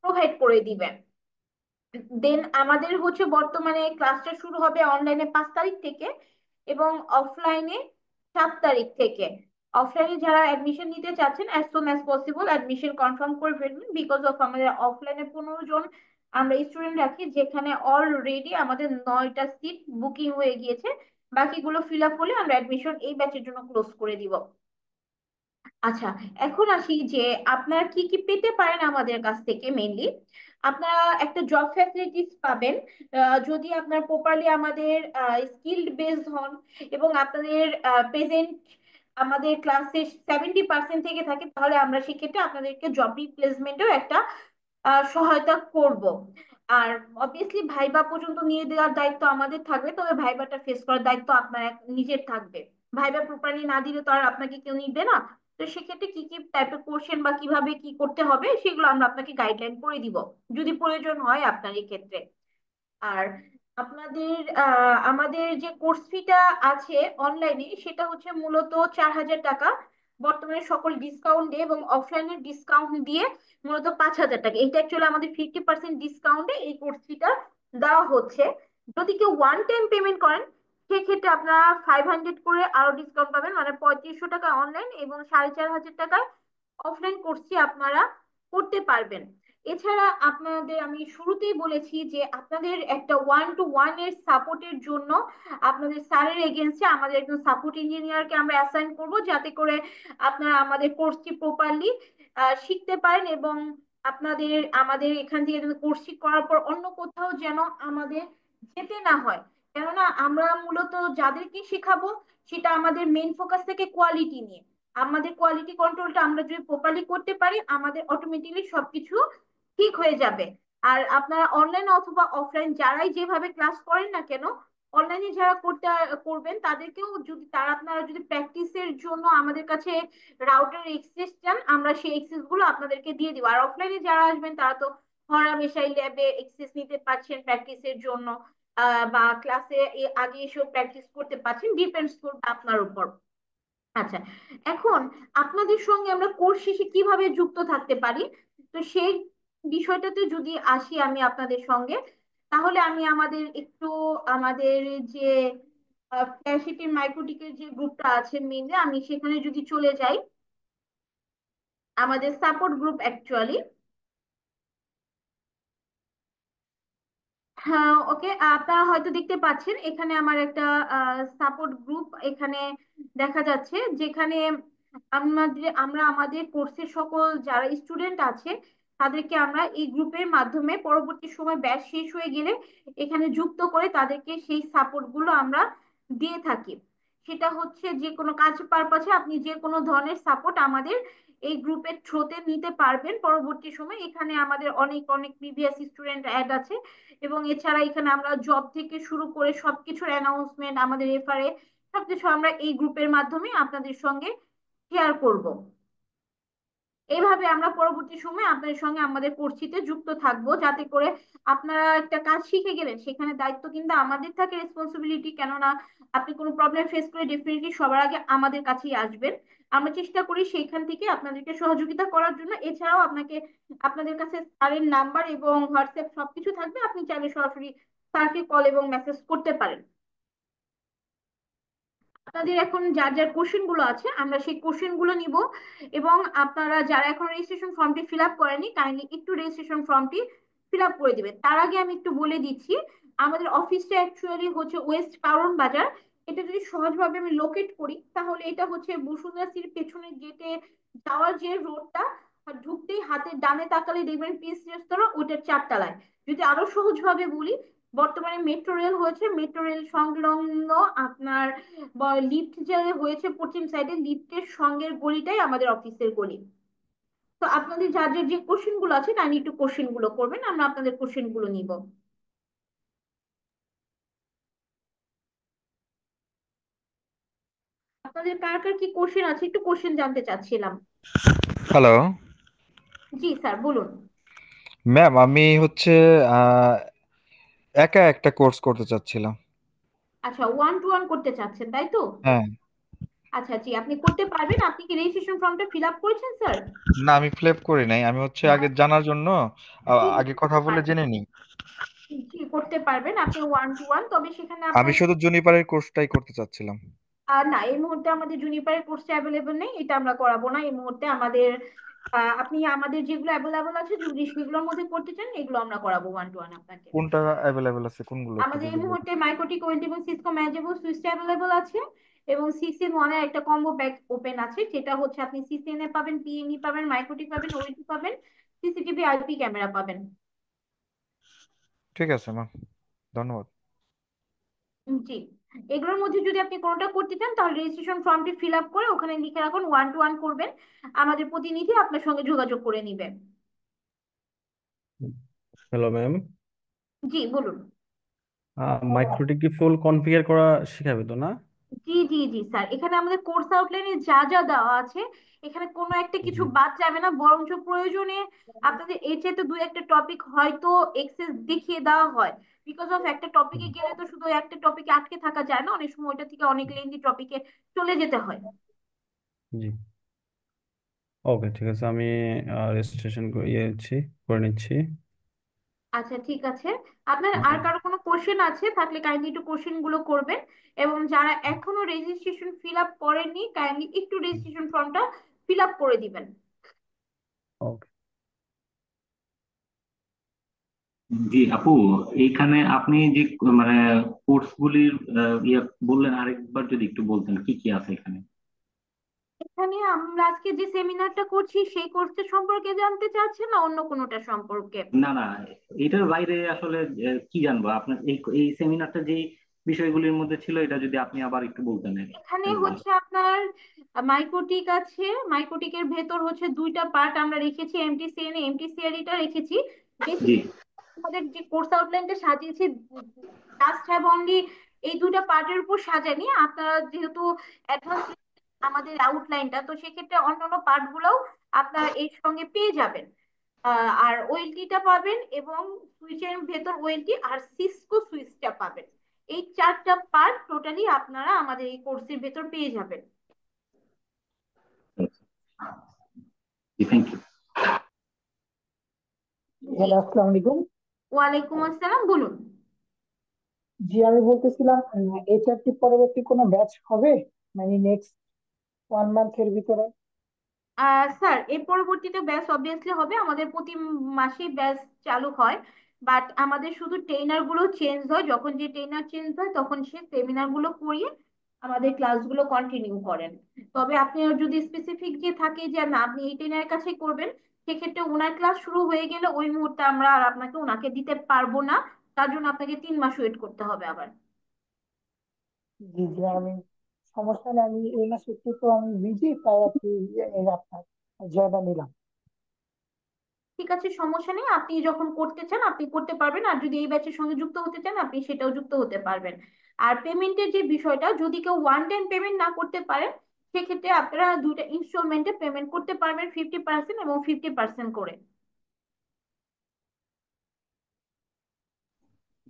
প্রোভাইড করে দিবেন। দেন আমাদের হচ্ছে বর্তমানে ক্লাসটা শুরু হবে অনলাইনে 5 তারিখ থেকে এবং অফলাইনে 7 তারিখ থেকে। অফলাইনে যারা অ্যাডমিশন নিতে চাচ্ছেন as soon as possible admission confirm করে ফেলবেন, বিকজ অফ আমাদের অফলাইনে 15 জন আমরা স্টুডেন্ট রাখি, যেখানে অলরেডি আমাদের 9টা সিট বুকিং হয়ে গিয়েছে। বাকিগুলো ফিল আপ হলে আমরা অ্যাডমিশন এই ব্যাচের জন্য ক্লোজ করে দিব। আচ্ছা, এখন আসি যে আপনারা কি কি পেতে পারেন আমাদের কাছ থেকে। মেইনলি আপনারা একটা জব ফ্যাসিলিটিস পাবেন যদি আপনার প্রপারলি আমাদের স্কিল্ড বেসড হন এবং আপনাদের প্রেজেন্ট আমাদের ক্লাসে 70% থেকে থাকে, তাহলে আমরা সেক্ষেত্রে আপনাদেরকে জব রিপ্লেসমেন্টেও একটা সহায়তা করব। আর অবভিয়াসলি ভাইবা পর্যন্ত নিয়ে দেওয়ার দায়িত্ব আমাদের থাকবে, তবে ভাইবাটা ফেস করার দায়িত্ব আপনার নিজের থাকবে। ভাইবা প্রপারলি না দিলে তো আর আপনাকে কেউ নিবে না। তো সেক্ষেত্রে কি কি টাইপের কোশ্চেন বা কিভাবে কি করতে হবে সেগুলো আমরা আপনাকে গাইডলাইন করে দিব যদি প্রয়োজন হয় আপনার এই ক্ষেত্রে। আর আপনাদের আমাদের যে কোর্স ফিটা আছে অনলাইনে সেটা হচ্ছে মূলত 4,000 টাকা। বর্তমানে সকল ডিসকাউন্ট দিয়ে এবং অফলাইনের ডিসকাউন্ট দিয়ে মূলত 5,000 টাকা। এটা অ্যাকচুয়ালি আমাদের 50% ডিসকাউন্টে এই কোর্স ফিটা দেওয়া হচ্ছে। যদি কেউ ওয়ান টাইম পেমেন্ট করেন সেক্ষেত্রে আপনারা 500 করে আরো ডিসকাউন্ট পাবেন, মানে 3500 টাকা অনলাইন এবং 4,500 টাকায় অফলাইন কোর্সটি আপনারা করতে পারবেন। এছাড়া আপনাদের আমি শুরুতেই বলেছি যে আপনাদের একটা 1-to-1 এর সাপোর্টের জন্য আপনাদের স্যারের এগেনস্টে আমাদের একজন সাপোর্ট ইঞ্জিনিয়ারকে আমরা অ্যাসাইন করব, যাতে করে আপনারা আমাদের কোর্সটি প্রপারলি শিখতে পারেন, এবং আপনাদের আমাদের এখান থেকে কোর্সটি করার পর অন্য কোথাও যেন আমাদের যেতে না হয়। কেননা আমরা মূলত যাদেরকে শেখাবো সেটা আমাদের মেইন ফোকাস থেকে কোয়ালিটি নিয়ে। আমাদের কোয়ালিটি কন্ট্রোলটা আমরা যদি প্রপারলি করতে পারি, আমাদের অটোমেটিকলি সবকিছু ঠিক হয়ে যাবে। আর আপনারা অনলাইন অথবা অফলাইন যারাই যেভাবে ক্লাস করেন না কেন, অনলাইনে যারা করবেন তাদেরকেও যদি আপনারা যদি প্র্যাকটিসের জন্য আমাদের কাছে রাউটার এক্সেস চান, আমরা সেই এক্সেস গুলো আপনাদেরকে দিয়ে দিব। আর অফলাইনে যারা আসবেন তারা তো হরামেশাই ল্যাবে এক্সেস নিতে পারছেন প্র্যাকটিসের জন্য, বা ক্লাসে আগে এসেও প্র্যাকটিস করতে পারছেন, ডিপেন্ডস করবে আপনার উপর। আচ্ছা, এখন আপনাদের সঙ্গে আমরা কোর্স শেষে কিভাবে যুক্ত থাকতে পারি, তো সেই বিষয়টাতে যদি আসি আমি আপনাদের সঙ্গে, তাহলে আমি আমাদের যে ফ্ল্যাশিটের মাইক্রোটিকের যে গ্রুপটা আছে মেনলি, আমি সেখানে যদি চলে যাই, আমাদের সাপোর্ট গ্রুপ অ্যাকচুয়ালি, হ্যাঁ ওকে, আপনারা হয়তো দেখতে পাচ্ছেন এখানে আমার একটা সাপোর্ট গ্রুপ এখানে দেখা যাচ্ছে, যেখানে আমরা আমাদের কোর্সের সকল যারা স্টুডেন্ট আছে তাদেরকে আমরা এই গ্রুপের মাধ্যমে পরবর্তী সময় ব্যাচ শেষ হয়ে গেলে এখানে যুক্ত করে তাদেরকে সেই সাপোর্ট গুলো আমরা দিয়ে থাকি। সেটা হচ্ছে যে কোনো কাজ পারপাসে আপনি যে কোনো ধরনের সাপোর্ট আমাদের এই গ্রুপের থ্রুতে নিতে পারবেন পরবর্তী সময়। এখানে আমাদের অনেক অনেক প্রিভিয়াস স্টুডেন্ট অ্যাড আছে, এবং এছাড়া এখানে আমরা জব থেকে শুরু করে সবকিছুর অ্যানাউন্সমেন্ট, আমাদের রেফারে সবকিছু আমরা এই গ্রুপের মাধ্যমে আপনাদের সঙ্গে শেয়ার করব। এইভাবে আমরা পরবর্তী সময় আপনাদের সঙ্গে আমাদের কোর্সটিতে যুক্ত থাকবো, যাতে করে আপনারা একটা কাজ শিখে গেলেন সেখানে দায়িত্ব কিন্তু আমাদের থাকে, রেসপন্সিবিলিটি। কেননা আপনি কোনো প্রবলেম ফেস করে ডেফিনেটলি সবার আগে আমাদের কাছেই আসবেন। আমরা চেষ্টা করি সেইখান থেকে আপনাদেরকে সহযোগিতা করার জন্য। এছাড়াও আপনাদের কাছে স্যারের নাম্বার এবং হোয়াটসঅ্যাপ সবকিছু থাকবে, আপনি চাইলে সরাসরি স্যারকে কল এবং মেসেজ করতে পারেন। আপনাদের এখন যার যার কোশ্চেন গুলো আছে আমরা সেই কোশ্চেন গুলো নিব, এবং আপনারা যারা এখন রেজিস্ট্রেশন ফর্মটি ফিল আপ করেনি কাইন্ডলি একটু রেজিস্ট্রেশন ফর্মটি ফিল আপ করে দিবেন। তার আগে আমি একটু বলে দিচ্ছি, আমাদের অফিসটা অ্যাকচুয়ালি হচ্ছে ওয়েস্ট কারণ বাজার। এটা যদি সহজভাবে আমি লোকেট করি তাহলে এটা হচ্ছে বসুন্ধরা সিটির পেছনের গেটে যাওয়ার যে রোডটা, ঢুকতেই হাতের ডানে তাকালে দেখবেন পিএস রেস্তোরাঁ, ওইটার 4 তলায়। যদি আরো সহজভাবে বলি, বর্তমানে মেট্রো রেল হয়েছে, মেট্রো রেল সংলগ্ন আপনার লিফট যে হয়েছে পশ্চিম সাইডে, লিফটের সঙ্গের গলিটাই আমাদের অফিসের গলি। তো আপনাদের যার যার যে কোশ্চেন গুলো আছে তাই একটু কোশ্চেন গুলো করবেন, আমরা আপনাদের কোশ্চেন গুলো নিব। আপনাদের কার কার কি কোশ্চেন আছে একটু কোশ্চেন জানতে চাচ্ছিলাম। হ্যালো জি স্যার বলুন। ম্যাম, আমি হচ্ছে আহ, একা একটা কোর্স করতে চাচ্ছিলাম। আচ্ছা, 1-to-1 করতে চাচ্ছেন তাই তো? হ্যাঁ। আচ্ছা জি, আপনি করতে পারবেন। আপনি কি রেজিস্ট্রেশন ফর্মটা ফিল আপ করেছেন স্যার? না, আমি ফ্লেপ করি নাই। আমি হচ্ছে আগে জানার জন্য জি জি, আগে কথা করতে বলে পারবেন। জেনে নিই। জি করতে পারবেন আপনি 1-to-1, তবে সেখানে আপনার আমি শুধু জুনিপারের কোর্সটাই করতে চাচ্ছিলাম। না, এই মুহূর্তে আমাদের জুনিপারের কোর্সটা অ্যাভেলেবল নেই, এটা আমরা করাবো না এই মুহূর্তে। আপনি আমাদের যেগুলো অ্যাভেলেবল আছে যদি সেগুলোর মধ্যে করতে চান এগুলো আমরা করাবো 1-to-1 আপনাকে। কোনটা অ্যাভেলেবেল আছে, কোনগুলো একটু আমাদের যদি এই বলতেন। মুহূর্তে মাইক্রোটিক ওয়েল্ড এবং সিসকো ম্যানেজেবল সুইচটা অ্যাভেলেবল আছে, এবং সিসিএন 1 এর একটা কম্বো প্যাক ওপেন আছে, যেটা হচ্ছে আপনি সিসিএন এ পাবেন, পিএমই পাবেন, মাইক্রোটিক পাবেন, ওইটি পাবেন, সিসিটিভি আইপি ক্যামেরা পাবেন। ঠিক আছে ম্যাম, ধন্যবাদ। জি, এগুলোর মধ্যে যদি আপনি কোনোটা করতে চান তাহলে রেজিস্ট্রেশন ফর্মটি ফিল আপ করে ওখানে লিখে রাখুন 1-to-1 করবেন, আমাদের প্রতিনিধি আপনার সঙ্গে যোগাযোগ করে নিবে। Hello ma'am. জি বলুন। মাইক্রোটিক কি ফুল কনফিগার করা শেখাবে তো না? জি জি জি স্যার, এখানে আমাদের কোর্স আউটলাইনে যা যা দেওয়া আছে এখানে কোনো একটা কিছু জি। বাদ যাবে না, বরঞ্চ প্রয়োজনে আপনাদের এর চাইতে দু একটা টপিক হয়তো এক্সেস দেখিয়ে দেওয়া হয়। বিকজ অফ একটা টপিকে গেলে তো শুধু একটা টপিকে আটকে থাকা যায় না, অনেক সময় ওইটা থেকে অনেক লেন্দি টপিকে চলে যেতে হয়। জি। ওকে, ঠিক আছে, আমি রেজিস্ট্রেশন করে নিচ্ছি। আচ্ছা ঠিক আছে, আপনার আর কারো কোনো কোশ্চেন আছে থাকলে কাইন্ডলি একটু কোশ্চেন গুলো করবেন, এবং যারা এখনো রেজিস্ট্রেশন ফিল আপ করেননি কাইন্ডলি একটু রেজিস্ট্রেশন ফর্মটা ফিল আপ করে দিবেন। ওকে। জি আপু, এইখানে আপনি যে মানে কোর্সগুলির ইয়ে বললেন, আরেকবার যদি একটু বলতেন কি কি আছে এখানে। এখানে আমরা আজকে যে সেমিনারটা করছি সেই কোর্সের সম্পর্কে জানতে চাচ্ছেন না অন্য কোনোটা সম্পর্কে? না না, এটার বাইরে আসলে কি জানবো আপনার এই এই সেমিনারটা যে বিষয়গুলির মধ্যে ছিল, এটা যদি আপনি আবার একটু বলতেন এখানে তাহলে ভালো। হচ্ছে আপনার মাইকোটিক আছে। মাইকোটিকের ভেতর হচ্ছে দুইটা পার্ট আমরা রেখেছি, এমটিসিএন এমটিসিআর এটা রেখেছি। জি বেসিক্যালি আমাদের যে কোর্স আউটলাইনটা সাজিয়েছি জাস্ট হ্যাভ অনলি এই দুইটা পার্টের উপর সাজানি। আপনারা যেহেতু অ্যাডভান্স আমাদের আউটলাইনটা, তো সেক্ষেত্রে অন্যান্য পার্ট গুলোও আপনারা এর সঙ্গে পেয়ে যাবেন। আর ওএলটিটা পাবেন এবং সুইচের ভেতর ওএলটি আর সিসকো সুইচটা পাবেন। এই চারটা পার্ট টোটালি আপনারা আমাদের এই কোর্সের ভেতর পেয়ে যাবেন। জি, থ্যাংক ইউ। জি, হ্যালো, আসসালামু আলাইকুম। ওয়ালাইকুম আসসালাম, বলুন। জি, আমি বলতেছিলাম এইচআরটি পরবর্তী কোনো ব্যাচ হবে, মানে নেক্সট 1 মান্থের ভিতরে? স্যার এর পরবর্তীতে ব্যাচ অবভিয়াসলি হবে, আমাদের প্রতি মাসে ব্যাচ চালু হয়। বাট আমাদের শুধু ট্রেনার গুলো চেঞ্জ হয়, যখন যে ট্রেনার চেঞ্জ হয় তখন সে সেমিনার গুলো করিয়ে আমাদের ক্লাসগুলো কন্টিনিউ করেন। তবে আপনি যদি স্পেসিফিক যে থাকে যে না আপনি এই ট্রেনারের কাছে করবেন, সেক্ষেত্রে ওনার ক্লাস শুরু হয়ে গেলে ওই মুহূর্তে আমরা আর আপনাকে ওনাকে দিতে পারবো না। তার জন্য আপনাকে 3 মাস ওয়েট করতে হবে আবার। জি জি, আমি সমস্যা নেই, আমি এই মাসে একটু তো আমি বিজি, তাই আর কি আপনার জায়গা নিলাম। ঠিক আছে, সমস্যা নেই, আপনি যখন করতে চান আপনি করতে পারবেন, আর যদি এই ব্যাচের সঙ্গে যুক্ত হতে চান আপনি সেটাও যুক্ত হতে পারবেন। আর পেমেন্টের যে বিষয়টা, যদি কেউ ওয়ান টাইম পেমেন্ট না করতে পারেন, সেক্ষেত্রে আপনারা দুইটা ইনস্টলমেন্টে পেমেন্ট করতে পারবেন, 50% এবং 50% করে।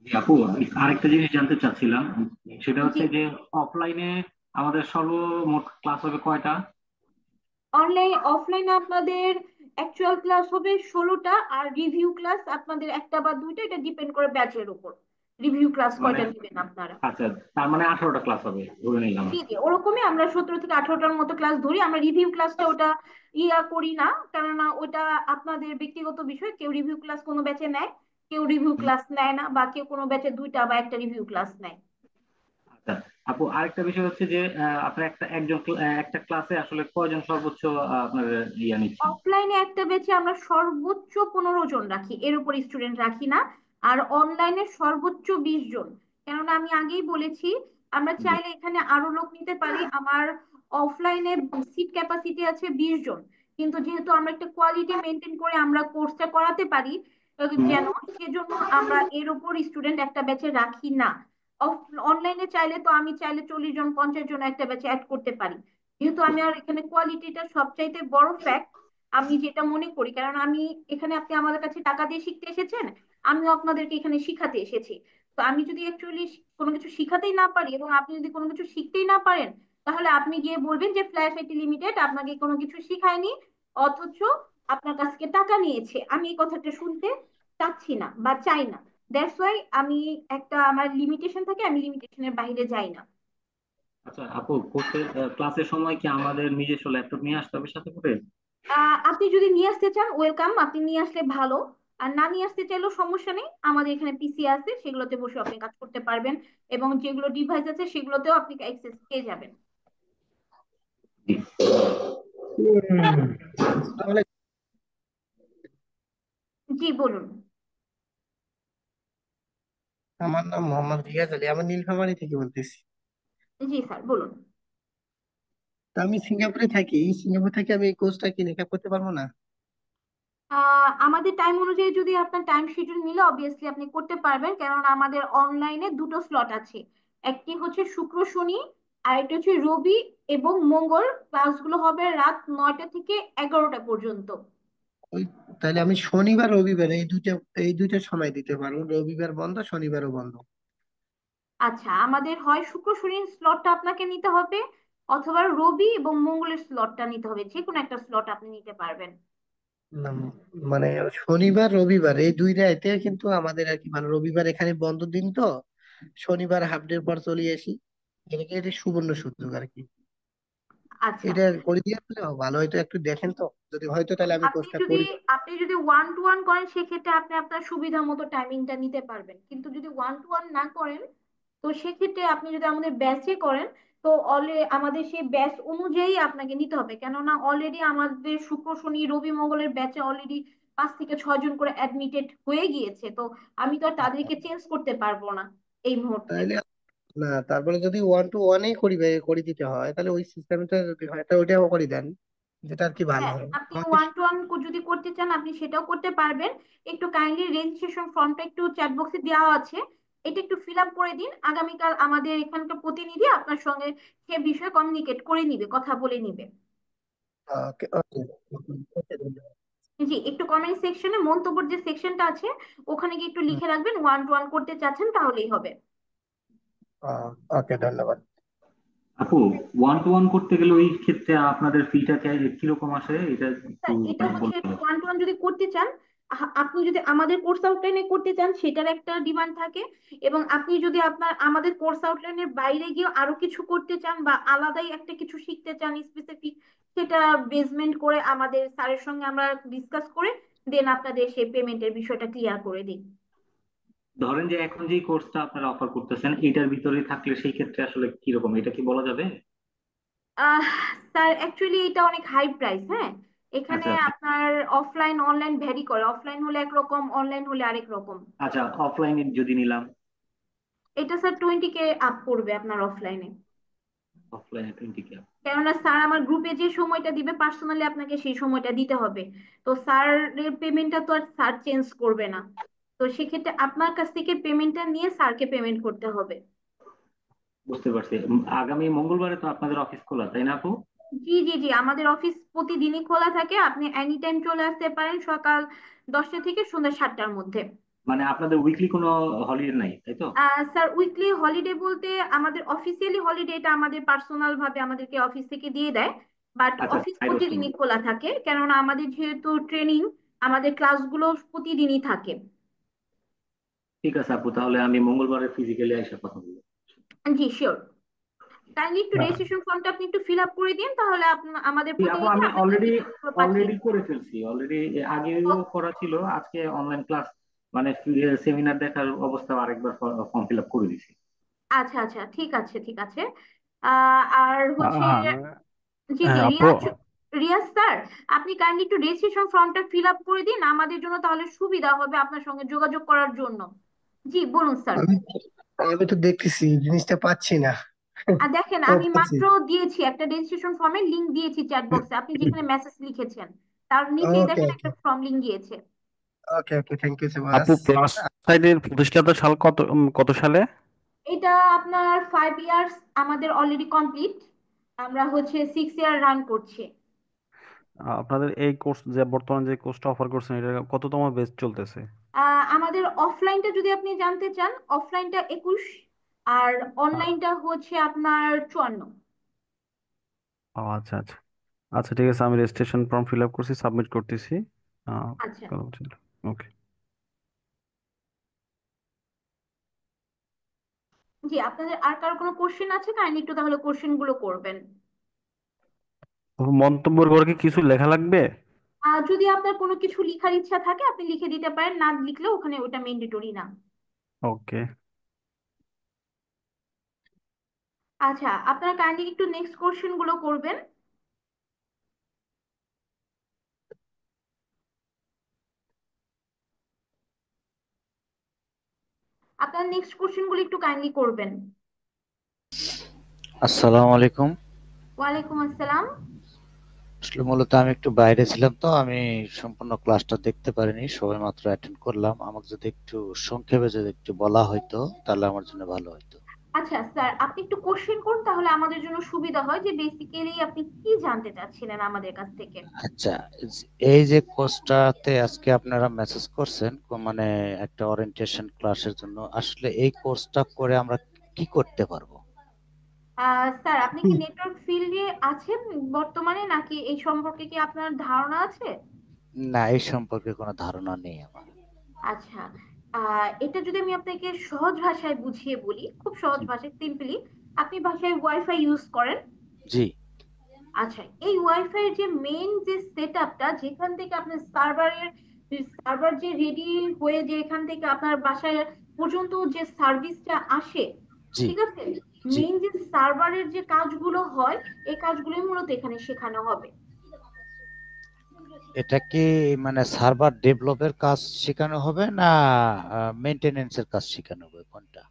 জি আপু, আমি আরেকটা জিনিস জানতে চাচ্ছিলাম, সেটা জি, হচ্ছে যে অফলাইনে আমাদের সর্বমোট ক্লাস হবে কয়টা? অনলাইন অফলাইনে আপনাদের অ্যাকচুয়াল ক্লাস হবে 16টা, আর রিভিউ ক্লাস আপনাদের একটা বা দুইটা, এটা ডিপেন্ড করে ব্যাচের উপর। রিভিউ ক্লাস মানে কয়টা নেবেন আপনারা? আচ্ছা, তার মানে 18টা ক্লাস হবে ধরে নিলাম জি আর কি। জি, ওরকমই আমরা 17 থেকে 18টার মতো ক্লাস ধরি। আমরা রিভিউ ক্লাসটা ওটা করি না, কেননা ওটা আপনাদের ব্যক্তিগত বিষয়। কেউ রিভিউ ক্লাস কোনো ব্যাচে নেয়, কেউ রিভিউ ক্লাস নেয় না, বা কেউ কোনো ব্যাচে দুইটা বা একটা রিভিউ ক্লাস নেয়। আচ্ছা আপু, আরেকটা বিষয় হচ্ছে যে আপনার একটা ক্লাসে আসলে কয়জন সর্বোচ্চ আপনার ইয়া নিচ্ছেন? অফলাইনে একটা ব্যাচে আমরা সর্বোচ্চ 15 জন রাখি, এর উপর স্টুডেন্ট রাখি না। আর অনলাইনে সর্বোচ্চ 20 জন। কেননা আমি আগেই বলেছি আমরা জি চাইলে এখানে আরো লোক নিতে পারি। আমার অফলাইনে সিট ক্যাপাসিটি আছে 20 জন, কিন্তু যেহেতু আমরা একটা কোয়ালিটি মেনটেন করে আমরা কোর্সটা করাতে পারি হুম, যেন, সেজন্য আমরা এর উপর স্টুডেন্ট একটা ব্যাচে রাখি না। অনলাইনে চাইলে তো আমি চাইলে 40 জন 50 জন একটা ব্যাচে অ্যাড করতে পারি। যেহেতু আমি আর এখানে কোয়ালিটিটা সবচাইতে বড় ফ্যাক্ট আমি যেটা মনে করি, কারণ আমি এখানে, আপনি আমাদের কাছে টাকা দিয়ে শিখতে এসেছেন, আমিও আপনাদেরকে এখানে শিখাতে এসেছি। তো আমি যদি অ্যাকচুয়ালি কোনো কিছু শিখাতেই না পারি এবং আপনি যদি কোনো কিছু শিখতেই না পারেন, তাহলে আপনি গিয়ে বলবেন যে ফ্ল্যাশ আইটি লিমিটেড আপনাকে কোনো কিছু শিখায়নি, অথচ আপনার কাছ থেকে টাকা নিয়েছে। আমি এই কথাটা শুনতে চাচ্ছি না বা চাই না। দ্যাটস ওয়াই আমি একটা, আমার লিমিটেশন থাকে, আমি লিমিটেশনের বাইরে যাই না। আচ্ছা আপু, ক্লাসের সময় কি আমাদের নিজস্ব ল্যাপটপ নিয়ে আসতে হবে সাথে করে? আপনি যদি নিয়ে আসতে চান ওয়েলকাম, আপনি নিয়ে আসলে ভালো। আর না নিয়ে আসতে চাইলেও সমস্যা নেই, আমাদের এখানে পিসি আছে, সেগুলোতে বসে আপনি কাজ করতে পারবেন। এবং যেগুলো ডিভাইস আছে সেগুলোতেও আপনি অ্যাক্সেস পেয়ে যাবেন। জি। আসসালামু আলাইকুম। জি, বলুন। আমার নাম মোহাম্মদ রিয়াজ আলী, আমি নীলফামারী থেকে বলতেছি। জি স্যার, বলুন। তো আমি সিঙ্গাপুরে থাকি, সিঙ্গাপুর থেকে আমি এই কোর্সটা কি লেখা করতে পারবো না? আমাদের টাইম অনুযায়ী যদি আপনার টাইম শিডিউল মিলে অবভিয়াসলি আপনি করতে পারবেন, কারণ আমাদের অনলাইনে দুটো স্লট আছে। একটি হচ্ছে শুক্র শনি, আর একটা হচ্ছে রবি এবং মঙ্গল। ক্লাসগুলো হবে রাত 9টা থেকে 11টা পর্যন্ত। ওই, তাহলে আমি শনিবার রবিবার এই দুইটা সময় দিতে পারবো, রবিবার বন্ধ, শনিবারও বন্ধ। আচ্ছা, আমাদের হয় শুক্র শনির স্লটটা আপনাকে নিতে হবে, অথবা রবি এবং মঙ্গলের স্লটটা নিতে হবে, যে কোনো একটা স্লট আপনি নিতে পারবেন। না, মানে শনিবার রবিবার এই দুইটা এতে কিন্তু আমাদের আর কি, মানে রবিবার এখানে বন্ধ দিন তো, শনিবার হাফ ডে পর চলে আসি। এটা সুবর্ণ সুযোগ আর কি। আচ্ছা, এটা করে দিয়ে আসলে ভালো হয়তো, একটু দেখেন তো, যদি হয়তো তাহলে আমি আপনি কোর্সটা যদি করি। আপনি যদি ওয়ান টু ওয়ান করেন সেক্ষেত্রে আপনি আপনার সুবিধা মতো টাইমিংটা নিতে পারবেন, কিন্তু যদি ওয়ান টু ওয়ান না করেন তো সেক্ষেত্রে আপনি যদি আমাদের ব্যাচে করেন তো আমাদের সেই ব্যাচ অনুযায়ী আপনাকে নিতে হবে, কেননা অলরেডি আমাদের শুক্র শনি রবি মঙ্গলের ব্যাচে অলরেডি 5 থেকে 6 জন করে অ্যাডমিটেড হয়ে গিয়েছে, তো আমি তো আর তাদেরকে চেঞ্জ করতে পারবো না এই মুহূর্তে। তাইলে না, তারপরে যদি 1-to-1-এই করে দিতে হয় তাহলে ওই সিস্টেমটা যদি হয় তাহলে ওইটাও করে দেন, যেটা আর কি ভালো হ্যাঁ, হয় আপনি আমাকে। ওয়ান টু ওয়ান যদি করতে চান আপনি সেটাও করতে পারবেন। একটু কাইন্ডলি রেজিস্ট্রেশন ফর্মটা একটু চ্যাট বক্সে দেওয়া আছে, এটা একটু ফিল আপ করে দিন। আগামীকাল আমাদের এখানকার প্রতিনিধি আপনার সঙ্গে সে বিষয়ে কমিউনিকেট করে নিবে, কথা বলে নিবে। ওকে ওকে ওকে, ধন্যবাদ। জি, একটু কমেন্ট সেকশনে মন্তব্যের যে সেকশনটা আছে ওখানে গিয়ে একটু হুম, লিখে রাখবেন ওয়ান টু ওয়ান করতে চাচ্ছেন, তাহলেই হবে। ওকে, ধন্যবাদ। আপু, ওয়ান টু ওয়ান করতে গেলে ওই ক্ষেত্রে আপনাদের ফিটা কিরকম আসে এটা একটু এটা হচ্ছে বলতে হবে। ওয়ান টু ওয়ান যদি করতে চান, আপনি যদি আমাদের কোর্স আউটলাইনে করতে চান সেটার একটা ডিমান্ড থাকে, এবং আপনি যদি আপনার আমাদের কোর্স আউটলাইনের বাইরে গিয়ে আরো কিছু করতে চান বা আলাদাই একটা কিছু শিখতে চান স্পেসিফিক, সেটা বেসমেন্ট করে আমাদের স্যারের সঙ্গে আমরা ডিসকাস করে দেন আপনাদের সেই পেমেন্টের বিষয়টা ক্লিয়ার করে দিই। ধরেন যে এখন যে কোর্সটা আপনারা অফার করতেছেন এটার ভিতরে থাকলে সেই ক্ষেত্রে আসলে কিরকম, এটা কি বলা যাবে? আহ স্যার অ্যাকচুয়ালি এটা অনেক হাই প্রাইস, হ্যাঁ। এখানে আচ্ছা আচ্ছা। আপনার অফলাইন অনলাইন ভ্যারি করে, অফলাইন হলে একরকম অনলাইন হলে আরেক রকম। আচ্ছা, অফলাইনে যদি নিলাম? এটা স্যার 20K আপ পড়বে আপনার অফলাইনে, অফলাইনে 20K? কেননা স্যার আমার গ্রুপে যে সময়টা দিবে পার্সোনালি আপনাকে সেই সময়টা দিতে হবে, তো স্যারের পেমেন্টটা তো আর স্যার চেঞ্জ করবে না, তো সেক্ষেত্রে আপনার কাছ থেকে পেমেন্টটা নিয়ে স্যারকে পেমেন্ট করতে হবে। বুঝতে পারছি। আগামী মঙ্গলবারে তো আপনাদের অফিস খোলা, তাই না আপু? জি জি জি, আমাদের অফিস প্রতিদিনই খোলা থাকে, আপনি এনি টাইম চলে আসতে পারেন সকাল 10টা থেকে সন্ধ্যা 7টার মধ্যে। মানে আপনাদের উইকলি কোনো হলিডে নাই, তাই তো? স্যার উইকলি হলিডে বলতে আমাদের অফিসিয়ালি হলিডে এটা আমাদের পার্সোনাল ভাবে আমাদেরকে অফিস থেকে দিয়ে দেয়, বাট আচ্ছা, অফিস বাইরে হচ্ছে না। প্রতিদিনই খোলা থাকে, কেননা আমাদের যেহেতু ট্রেনিং আমাদের ক্লাসগুলো প্রতিদিনই থাকে। ঠিক আছে আপু, তাহলে আমি মঙ্গলবারে ফিজিক্যালি এসে কথা বলবো। জি শিওর, কাইন্ডলি একটু হ্যাঁ, রেজিস্ট্রেশন ফর্মটা আপনি একটু ফিল আপ করে দিন, তাহলে আমাদের জি আপু, প্রতিনিধি আমি আপনাকে অলরেডি ডিটেলসগুলো পাঠিয়ে অলরেডি দিবে। করে ফেলছি অলরেডি। আগেও করা ছিল, আজকে অনলাইন ক্লাস মানে সেমিনার দেখার অবস্থা আরেকবার ফর্ম ফিল আপ করে দিছি। আচ্ছা আচ্ছা, ঠিক আছে ঠিক আছে। আর হচ্ছে, হ্যাঁ জি জি, হ্যাঁ, আপু। রিয়াজ, রিয়াজ স্যার আপনি কাইন্ডলি একটু রেজিস্ট্রেশন ফর্মটা ফিল আপ করে দিন আমাদের জন্য, তাহলে সুবিধা হবে আপনার সঙ্গে যোগাযোগ করার জন্য। জি বলুন স্যার। আমি আমি তো দেখতেছি জিনিসটা পাচ্ছি না। আর দেখেন ও, আমি পাচ্ছি। মাত্র দিয়েছি একটা রেজিস্ট্রেশন ফর্মের লিংক দিয়েছি চ্যাট বক্সে, আপনি যেখানে মেসেজ লিখেছেন তার নিচেই ওকে দেখেন ওকে একটা ফর্ম লিংক গিয়েছে। ওকে ওকে, থ্যাংক ইউ সো মাচ। আপু, প্লাস সাইডের প্রতিষ্ঠাতা সাল কত সালে? এটা আপনার 5 ইয়ার্স আমাদের অলরেডি কমপ্লিট, আমরা হচ্ছে 6 ইয়ার রান করছি। আপনাদের এই কোর্স যে বর্তমানে যে কোর্সটা অফার করছেন এটা কততম বেচ চলতেছে? আমাদের অফলাইনটা যদি আপনি জানতে চান, অফলাইনটা 21, আর আ- অনলাইনটা হচ্ছে আপনার 54। আচ্ছা আচ্ছা। আচ্ছা ঠিক আছে, আমি রেজিস্ট্রেশন ফর্ম ফিল আপ করছি, সাবমিট করতেছি। আচ্ছা, ওকে। জি আপনাদের আর কারো কোনো কোশ্চেন আছে কাইন্ডলি একটু তাহলে কোশ্চেন গুলো করবেন। মন্তব্যের ঘরে কি কিছু লেখা লাগবে? আর যদি আপনার কোনো কিছু লিখার ইচ্ছা থাকে আপনি লিখে দিতে পারেন, না লিখলে ওখানে ওটা ম্যান্ডেটরি না। ওকে। আচ্ছা, আপনারা কাইন্ডলি একটু নেক্সট কোশ্চেন গুলো করবেন। আপনার নেক্সট কোশ্চেন গুলো একটু কাইন্ডলি করবেন। আসসালামু আলাইকুম। ওয়ালাইকুম আসসালাম। আসলে মূলত আমি একটু বাইরে ছিলাম, তো আমি সম্পূর্ণ ক্লাসটা দেখতে পারিনি, সবে মাত্র অ্যাটেন্ড করলাম। আমাকে যদি একটু সংক্ষেপে যদি একটু বলা হয়তো তাহলে আমার জন্য ভালো হতো। আচ্ছা স্যার, আপনি একটু কোশ্চেন করুন তাহলে আমাদের জন্য সুবিধা হয় যে বেসিক্যালি আপনি কি জানতে চাচ্ছিলেন আমাদের কাছ থেকে। আচ্ছা, এই যে কোর্সটাতে আজকে আপনারা মেসেজ করছেন, মানে একটা ওরিয়েন্টেশন ক্লাসের জন্য, আসলে এই কোর্সটা করে আমরা কি করতে পারবো? স্যার আপনি কি নেটওয়ার্ক ফিল্ডে আছেন বর্তমানে, নাকি এই সম্পর্কে কি আপনার ধারণা আছে? না, এই সম্পর্কে কোনো ধারণা নেই আমার। আচ্ছা, এটা যদি আমি আপনাকে সহজ ভাষায় বুঝিয়ে বলি, খুব সহজ জি ভাষায় সিম্পলি, আপনি বাসায় ওয়াইফাই ইউজ করেন। জি আচ্ছা, এই ওয়াইফাই এর যে মেইন যে সেট আপটা যেখান থেকে আপনার সার্ভারের সার্ভার যে রেডি হয়ে যে এখান থেকে আপনার বাসায় পর্যন্ত যে সার্ভিসটা আসে, জি ঠিক আছে, জি। মেইন যে সার্ভারের যে কাজগুলো হয় এই কাজগুলোই মূলত এখানে শেখানো হবে। এটা কি মানে সার্ভার ডেভেলপের কাজ শেখানো হবে না মেইনটেনেন্সের কাজ শেখানো হবে, কোনটা?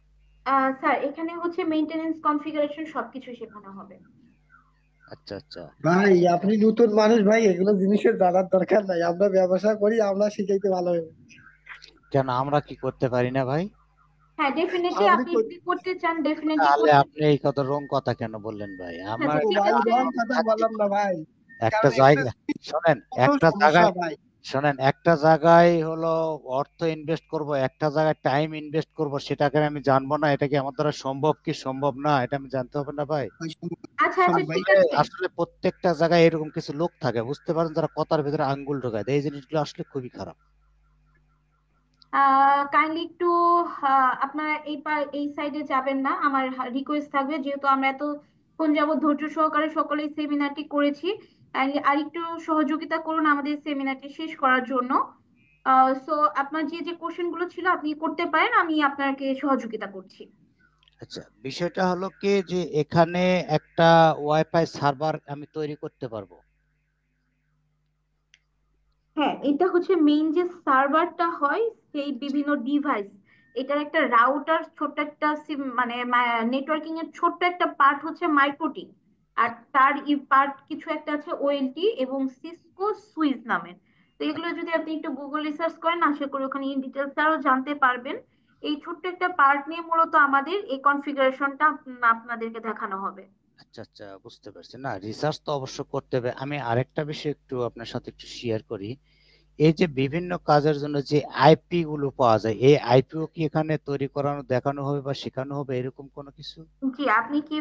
স্যার এখানে হচ্ছে মেইনটেনেন্স কনফিগারেশন সবকিছু শেখানো হবে। আচ্ছা আচ্ছা। ভাই আপনি নতুন মানুষ ভাই, এগুলো জিনিসের জানার দরকার নাই, আমরা ব্যবসা করি, আমরা শিখাইতে ভালো হবে। কেন আমরা কি করতে পারি না ভাই? হ্যাঁ ডেফিনেটলি, আপনি আপনি যদি করতে চান ডেফিনেটলি তাহলে করতে। আপনি এই কথা রং কথা কেন বললেন ভাই? আমার আচ্ছা ও ঠিক ভাই আছে। রং কথা বললাম না ভাই, একটা কারণ একটা জায়গা, শোনেন, বড় একটা সমস্যা জায়গায়, ভাই। শোনেন, একটা জায়গায় হলো অর্থ ইনভেস্ট করব, একটা জায়গায় টাইম ইনভেস্ট করব, সেটাকে আমি জানবো না এটা কি আমার দ্বারা সম্ভব কি সম্ভব না, এটা আমি জানতে হবে না ভাই? ভাই, আচ্ছা আচ্ছা শোনেন ভাই, ঠিক আসলে আছে। আসলে প্রত্যেকটা জায়গায় এরকম কিছু লোক থাকে, বুঝতে পারেন, যারা কথার ভিতরে আঙ্গুল ঢোকায় দেয়। এই জিনিসগুলো আসলে খুবই খারাপ। কাইন্ডলি একটু আপনারা এই সাইডে যাবেন না, আমার রিকোয়েস্ট থাকবে, যেহেতু আমরা এতক্ষণ যাবত ধৈর্য সহকারে সকলেই সেমিনারটি করেছি, কাইন্ডলি আর একটু সহযোগিতা করুন আমাদের সেমিনারটি শেষ করার জন্য। সো আপনার যে যে কোশ্চেন গুলো ছিল আপনি করতে পারেন, আমি আপনাকে সহযোগিতা করছি। আচ্ছা, বিষয়টা হলো কি যে এখানে একটা ওয়াইফাই সার্ভার আমি তৈরি করতে পারবো? হ্যাঁ, এটা হচ্ছে মেইন যে সার্ভারটা হয় সেই বিভিন্ন ডিভাইস, এটার একটা রাউটার, ছোট্ট একটা মানে নেটওয়ার্কিং এর ছোট্ট একটা পার্ট হচ্ছে মাইক্রোটিক, আর তার পার্ট কিছু একটা আছে ওএলটি এবং সিসকো সুইচ নামের। তো এগুলো যদি আপনি একটু গুগল রিসার্চ করেন আশা করি ওখানে ইন ডিটেলস আরো জানতে পারবেন। এই ছোট্ট একটা পার্ট নিয়ে মূলত আমাদের এই কনফিগারেশনটা আপনাদেরকে দেখানো হবে। আচ্ছা আচ্ছা, বুঝতে পারছি। না, রিসার্চ তো অবশ্য করতে হবে। আমি আরেকটা বিষয় একটু আপনার সাথে একটু শেয়ার করি। এই যে বিভিন্ন কাজের জন্য যে আইপি গুলো পাওয়া যায়, এই আইপিও কি এখানে তৈরি করানো দেখানো হবে বা শেখানো হবে, এরকম কোনো কিছু? জি, আপনি কি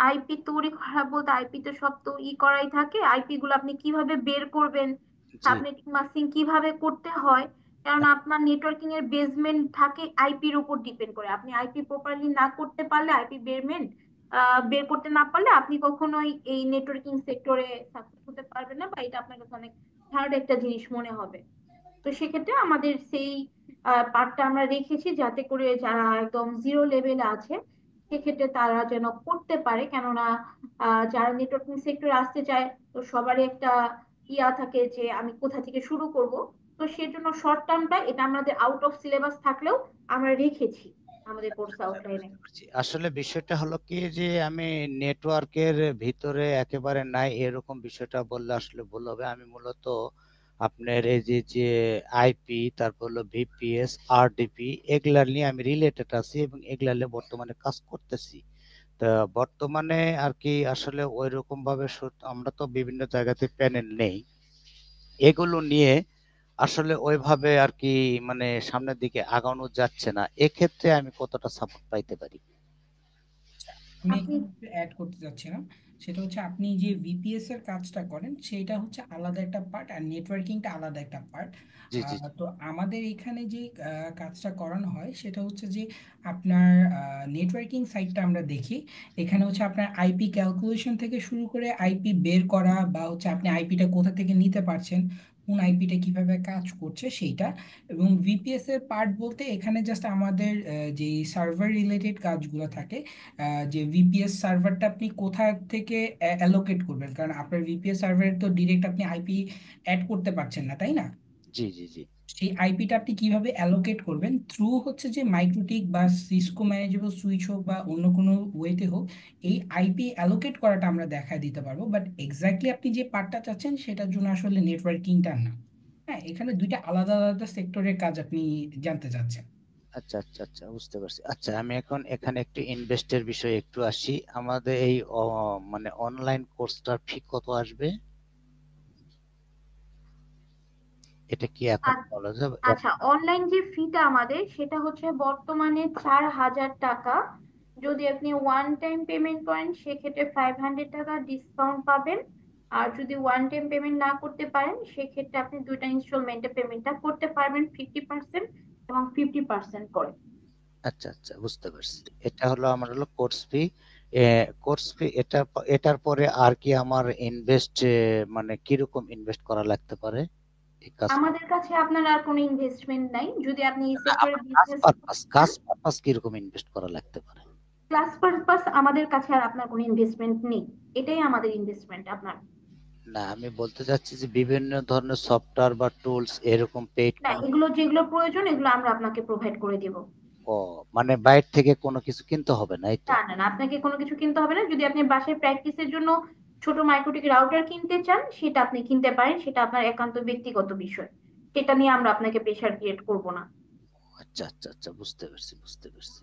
আইপি তৈরি করা বলতে আইপি তো সব তো করাই থাকে, আইপি গুলো আপনি কিভাবে বের করবেন, জি। সাবনেটিং মাস্কিং কিভাবে করতে হয়, কারণ আপনার নেটওয়ার্কিং এর বেসমেন্ট থাকে আইপির উপর ডিপেন্ড করে, আপনি আইপি প্রপারলি না করতে পারলে, আইপি বেসমেন্ট বের করতে না পারলে আপনি কখনোই এই নেটওয়ার্কিং সেক্টরে সাকসেস হতে পারবেন না, বা এটা আপনার কাছে অনেক হার্ড একটা জিনিস মনে হবে। তো সেক্ষেত্রে আমাদের সেই পার্টটা আমরা রেখেছি যাতে করে যারা একদম জিরো লেভেলে আছে সেক্ষেত্রে তারা যেন করতে পারে, কেননা যারা নেটওয়ার্কিং সেক্টরে আসতে চায় তো সবারই একটা ইয়া থাকে যে আমি কোথা থেকে শুরু করব। তো সেজন্য শর্ট টার্মটা এটা আমাদের আউট অফ সিলেবাস থাকলেও আমরা রেখেছি আমাদের কোর্স আচ্ছা, আউটলাইনে। বুঝতে পারছি। আসলে বিষয়টা হলো কি যে আমি নেটওয়ার্কের ভিতরে একেবারে নাই, এরকম বিষয়টা বললে আসলে ভুল হবে। আমি মূলত আপনার এই যে যে আইপি, তারপর হলো ভিপিএস, আরডিপি, এগুলা নিয়ে আমি রিলেটেড আছি এবং এগুলা নিয়ে বর্তমানে কাজ করতেছি। তা বর্তমানে আর কি আসলে ওই রকম ভাবে আমরা তো বিভিন্ন জায়গাতে প্যানেল নেই, এগুলো নিয়ে আসলে ওইভাবে আর কি মানে সামনের দিকে আগানো যাচ্ছে না। এক্ষেত্রে আমি কতটা সাপোর্ট পাইতে পারি? আমি আপনি এখানে একটু অ্যাড করতে চাচ্ছিলাম। সেটা হচ্ছে আপনি যে ভিপিএস এর কাজটা করেন সেটা হচ্ছে আলাদা একটা পার্ট, আর নেটওয়ার্কিংটা আলাদা একটা পার্ট। জি জি জি। তো আমাদের এখানে যে কাজটা করানো হয় সেটা হচ্ছে যে আপনার নেটওয়ার্কিং সাইটটা আমরা দেখি। এখানে হচ্ছে আপনার আইপি ক্যালকুলেশন থেকে শুরু করে আইপি বের করা, বা হচ্ছে আপনি আইপিটা কোথা থেকে নিতে পারছেন, কোন আইপিটা কিভাবে কাজ করছে সেইটা। এবং ভিপিএস এর পার্ট বলতে এখানে জাস্ট আমাদের যে সার্ভার রিলেটেড কাজগুলো থাকে, যে ভিপিএস সার্ভারটা আপনি কোথা থেকে অ্যালোকেট করবেন, কারণ আপনার ভিপিএস সার্ভারে তো ডিরেক্ট আপনি আইপি অ্যাড করতে পারছেন না, তাই না? জি জি জি। সেই আইপিটা আপনি কিভাবে অ্যালোকেট করবেন থ্রু হচ্ছে যে মাইক্রোটিক বা সিসকো ম্যানেজেবল সুইচ হোক বা অন্য কোনো ওয়েতে হোক, এই আইপি অ্যালোকেট করাটা আমরা দেখায় দিতে পারবো। বাট এক্স্যাক্টলি আপনি যে পার্টটা চাচ্ছেন সেটার জন্য আসলে নেটওয়ার্কিংটা না। হ্যাঁ, এখানে দুইটা আলাদা আলাদা সেক্টরের কাজ আপনি জানতে চাচ্ছেন। আচ্ছা আচ্ছা আচ্ছা, বুঝতে পারছি। আচ্ছা, আমি এখন এখানে একটু ইনভেস্টের বিষয়ে একটু আসি। আমাদের এই মানে অনলাইন কোর্সটার ফি কত আসবে, এটা কি এখন বলা যাবে? আচ্ছা, অনলাইন যে ফিটা আমাদের সেটা হচ্ছে বর্তমানে 4,000 টাকা। যদি আপনি ওয়ান টাইম পেমেন্ট করেন সেক্ষেত্রে 500 টাকা ডিসকাউন্ট পাবেন, আর যদি ওয়ান টাইম পেমেন্ট না করতে পারেন সেক্ষেত্রে আপনি দুইটা ইনস্টলমেন্টে পেমেন্টটা করতে পারবেন, 50% এবং 50% করে। আচ্ছা আচ্ছা, বুঝতে পারছি। এটা হলো আমার হলো কোর্স ফি। কোর্স ফি, এটার পরে আর কি আমার ইনভেস্ট মানে কিরকম ইনভেস্ট করা লাগতে পারে? এই কাজ আমাদের কাছে আপনার আর কোনো ইনভেস্টমেন্ট নাই। যদি আপনি এই সেক্টরে আমার বিজনেস কাজ পারপাস কিরকম ইনভেস্ট করা লাগতে পারে? ক্লাস পারপাস, আমাদের কাছে আর আপনার কোনো ইনভেস্টমেন্ট নেই। এটাই আমাদের ইনভেস্টমেন্ট আপনার। না, আমি বলতে চাচ্ছি যে বিভিন্ন ধরনের সফটওয়্যার বা টুলস এরকম পেইড না, কোনো। এগুলো যেগুলো প্রয়োজন এগুলো আমরা আপনাকে প্রোভাইড করে দিব। ও, মানে বাইরে থেকে কোনো কিছু কিনতে হবে না, এই তো? না না না, আপনাকে কোনো কিছু কিনতে হবে না। যদি আপনি বাসায় প্র্যাকটিসের জন্য ছোট মাইক্রোটিক রাউটার কিনতে চান, সেটা আপনি কিনতে পারেন, সেটা আপনার একান্ত ব্যক্তিগত বিষয়। সেটা নিয়ে আমরা আপনাকে প্রেশার ক্রিয়েট করব না। আচ্ছা আচ্ছা আচ্ছা, বুঝতে পারছি বুঝতে পারছি।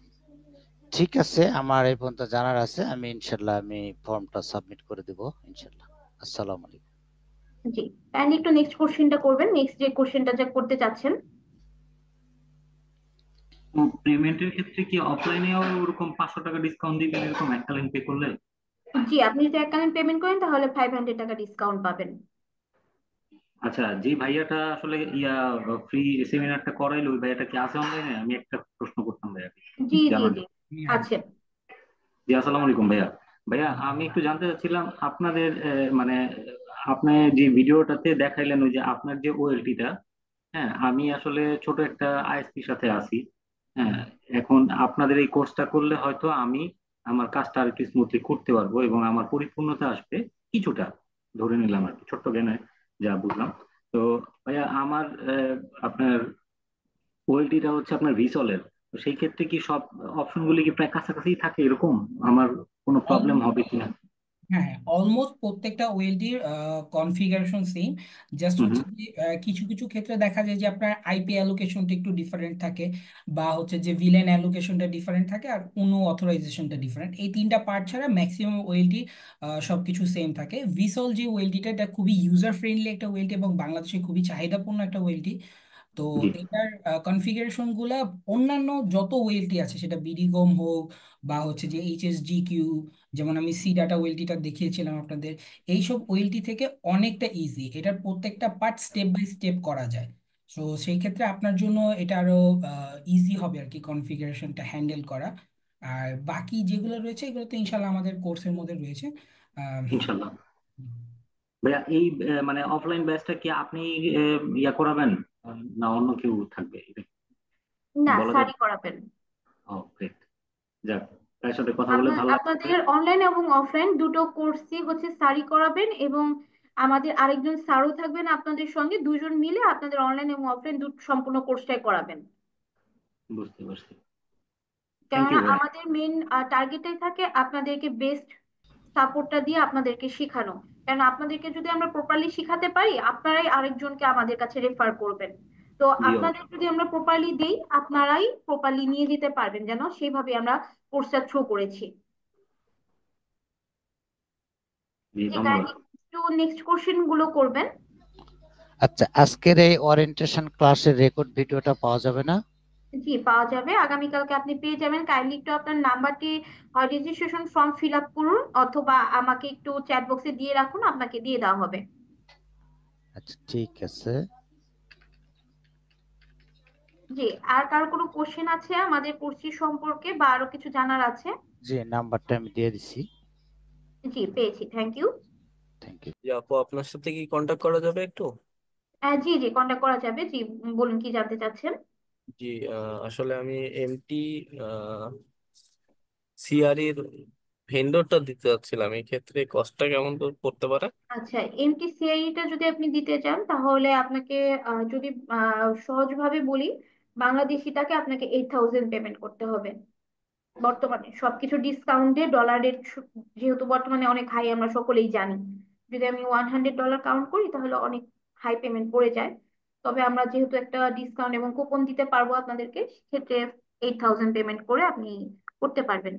ঠিক আছে, আমার এই পর্যন্ত জানার আছে। আমি ইনশাল্লাহ আমি ফর্মটা সাবমিট করে দেব ইনশাল্লাহ। আসসালামু আলাইকুম। জি, কাইন্ডলি একটু নেক্সট কোশ্চেনটা করবেন, নেক্সট যে কোশ্চেনটা যা করতে চাচ্ছেন। পেমেন্টের ক্ষেত্রে কি অফলাইনেও ওরকম 500 টাকা ডিসকাউন্ট দিবেন এরকম একটা লিঙ্ক পে করলে? জি, আপনি যদি অ্যাকাউন্ট পেমেন্ট করেন তাহলে 500 টাকা ডিসকাউন্ট পাবেন। আচ্ছা, যে ভাইয়াটা আসলে ফ্রি সেমিনারটা করাইলো ওই ভাইয়াটা কি আছে অনলাইনে? আমি একটা প্রশ্ন করতাম ভাইয়াকে জি জি জানার জি, জন্য। আছেন। জি, আসসালামু আলাইকুম ভাইয়া। ভাইয়া আমি একটু জানতে চাচ্ছিলাম আপনাদের মানে আপনি যে ভিডিওটাতে দেখাইলেন ওই যে আপনার যে ওএলটিটা, হ্যাঁ আমি আসলে ছোট একটা আইএসপির সাথে আছি। হ্যাঁ, এখন আপনাদের এই কোর্সটা করলে হয়তো আমি আমার কাজটা আর একটু স্মুথলি করতে পারবো এবং আমার পরিপূর্ণতা আসবে কিছুটা, ধরে নিলাম আর কি ছোট্ট জ্ঞানে যা বুঝলাম। তো ভাইয়া আমার আপনার ওএলটিটা হচ্ছে আপনার ভিসলের, তো সেই ক্ষেত্রে কি সব অপশনগুলি কি প্রায় কাছাকাছি থাকে এরকম? আমার কোনো প্রবলেম হবে কিনা? হ্যাঁ, অলমোস্ট প্রত্যেকটা ওয়েলটির কনফিগারেশন সেম। জাস্ট হুম হচ্ছে হুম। যে কিছু কিছু ক্ষেত্রে দেখা যায় যে আপনার আইপি অ্যালোকেশনটা একটু ডিফারেন্ট থাকে, বা হচ্ছে যে ভিলেন অ্যালোকেশনটা ডিফারেন্ট থাকে, আর কোনো অথরাইজেশনটা ডিফারেন্ট। এই তিনটা পার্ট ছাড়া ম্যাক্সিমাম ওয়েলটি সবকিছু সেম থাকে। ভিসল যে ওয়েলটিটা, এটা খুবই ইউজার ফ্রেন্ডলি একটা ওয়েলটি এবং বাংলাদেশে খুবই চাহিদাপূর্ণ একটা ওয়েলটি। তো জি। এটার কনফিগারেশন গুলা অন্যান্য যত ওয়েলটি আছে, সেটা বিডিগম হোক বা হচ্ছে যে এইচএসজি কিউ, যেমন আমি সি ডাটা ওয়েলটিটা দেখিয়েছিলাম আপনাদের, এইসব ওয়েলটি থেকে অনেকটা ইজি। এটার প্রত্যেকটা পার্ট স্টেপ বাই স্টেপ করা যায়। তো সেই ক্ষেত্রে আপনার জন্য এটা আরো ইজি হবে আর কি কনফিগারেশনটা হ্যান্ডেল করা। আর বাকি যেগুলো রয়েছে এগুলো তো ইনশাল্লাহ আমাদের কোর্সের মধ্যে রয়েছে। আহ, ইনশাল্লাহ। ভাইয়া এই মানে অফলাইন ব্যাচটা কি আপনি করাবেন, না অন্য কেউ থাকবে এটা কি না, বলা স্যারই যাবে? করাবেন। ও গ্রেট। যাক, তার সাথে কথা বলে ভালো লাগছে। আপনাদের অনলাইন এবং অফলাইন দুটো কোর্সই হচ্ছে স্যারই করাবেন, এবং আমাদের আরেকজন স্যারও থাকবেন আপনাদের সঙ্গে, দুজন মিলে আপনাদের অনলাইন এবং অফলাইন দুটো সম্পূর্ণ কোর্সটাই করাবেন। বুঝতে পারছি। থ্যাংক ইউ কেননা ভাইয়া। আমাদের মেন টার্গেটটাই থাকে আপনাদেরকে বেস্ট সাপোর্টটা দিয়ে আপনাদেরকে শেখানো। কারণ আপনাদেরকে যদি আমরা প্রপারলি শিখাতে পারি, আপনারাই আরেকজনকে আমাদের কাছে রেফার করবেন। তো জি আপনাদের অবশ্যই। যদি আমরা প্রপারলি দেই, আপনারাই প্রপারলি নিয়ে যেতে পারবেন, যেন সেইভাবে আমরা কোর্সটা থ্রো করেছি। জি, জি, ধন্যবাদ। কাইন্ডলি একটু নেক্সট কোশ্চেন গুলো করবেন। আচ্ছা, আজকের এই ওরিয়েন্টেশন ক্লাসের রেকর্ড ভিডিওটা পাওয়া যাবে না? জি, পাওয়া যাবে, আগামীকালকে আপনি পেয়ে যাবেন। কাইন্ডলি একটু আপনার নাম্বারটি রেজিস্ট্রেশন ফর্ম ফিল আপ করুন, অথবা আমাকে একটু চ্যাট বক্সে দিয়ে রাখুন, আপনাকে দিয়ে দেওয়া হবে। আচ্ছা, ঠিক আছে। জি, আর কারো কোনো কোশ্চেন আছে আমাদের কোর্সটি সম্পর্কে, বা আরো কিছু জানার আছে? জি, নাম্বারটা আমি দিয়ে দিছি। জি, পেয়েছি, থ্যাংক ইউ। Thank you. যে আপু আপনার সাথে কি কন্ট্যাক্ট করা যাবে একটু? জি জি, কন্ট্যাক্ট করা যাবে। জি, বলুন কি জানতে চাচ্ছেন। জি, আসলে আমি এমটি সিআরির ভেন্ডরটা দিতে চাচ্ছিলাম, এই ক্ষেত্রে কস্টটা কেমন পড়তে পারে? আচ্ছা, এমটিসিআইটা যদি আপনি দিতে চান তাহলে আপনাকে যদি সহজভাবে বলি, বাংলাদেশি টাকা আপনাকে 8,000 পেমেন্ট করতে হবে। বর্তমানে সবকিছু ডিসকাউন্টে ডলারের যেহেতু বর্তমানে অনেক হাই, আমরা সকলেই জানি। যদি আমি $100 কাউন্ট করি তাহলে অনেক হাই পেমেন্ট পড়ে যায়। তবে আমরা যেহেতু একটা ডিসকাউন্ট এবং কুপন দিতে পারবো আপনাদেরকে, সেক্ষেত্রে 8,000 পেমেন্ট করে আপনি করতে পারবেন।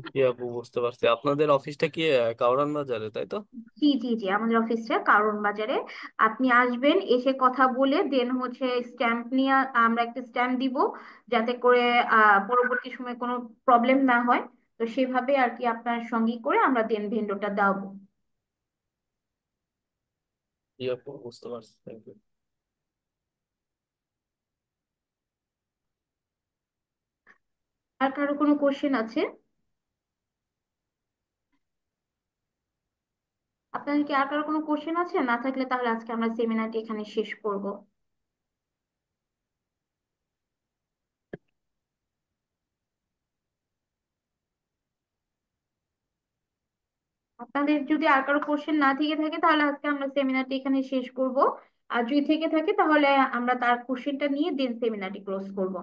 জি আপু, বুঝতে পারছি। আপনাদের অফিসটা কি কাউরান বাজারে, তাই তো? জি জি জি, আমাদের অফিসটা কারণ বাজারে। আপনি আসবেন, এসে কথা বলে দেন হচ্ছে স্ট্যাম্প নিয়ে, আমরা একটা স্ট্যাম্প দিব, যাতে করে পরবর্তী সময় কোনো প্রবলেম না হয়। তো সেভাবে আর কি আপনার সঙ্গী করে আমরা দেন ভেন্ডরটা দেওয়াবো। জি আপু, বুঝতে পারছি, থ্যাংক ইউ। আর কারো কোনো কোশ্চেন আছে? আপনাদের কি আর কারো কোনো কোশ্চেন আছে? না থাকলে তাহলে আজকে আমরা সেমিনারটি এখানে শেষ করব। আপনাদের যদি আর কারো কোশ্চেন না থেকে থাকে তাহলে আজকে আমরা সেমিনারটি এখানে শেষ করব। আর যদি থেকে থাকে তাহলে আমরা তার কোশ্চেনটা নিয়ে দেন সেমিনারটি ক্লোজ করব।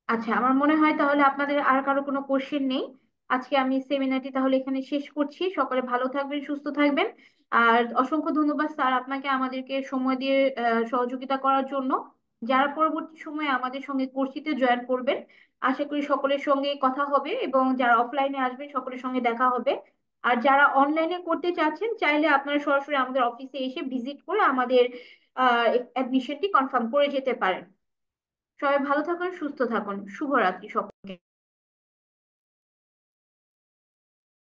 আচ্ছা, আমার মনে হয় তাহলে আপনাদের আর কারো কোনো কোশ্চেন নেই। আজকে আমি সেমিনারটি তাহলে এখানে শেষ করছি। সকলে ভালো থাকবেন, সুস্থ থাকবেন। আর অসংখ্য ধন্যবাদ স্যার আপনাকে আমাদেরকে সময় দিয়ে সহযোগিতা করার জন্য। যারা পরবর্তী সময়ে আমাদের সঙ্গে কোর্সটিতে জয়েন করবেন, আশা করি সকলের সঙ্গে কথা হবে এবং যারা অফলাইনে আসবেন সকলের সঙ্গে দেখা হবে। আর যারা অনলাইনে করতে চাচ্ছেন চাইলে আপনারা সরাসরি আমাদের অফিসে এসে ভিজিট করে আমাদের অ্যাডমিশনটি কনফার্ম করে যেতে পারেন। সবাই ভালো থাকুন, সুস্থ থাকুন। শুভরাত্রি সকলকে।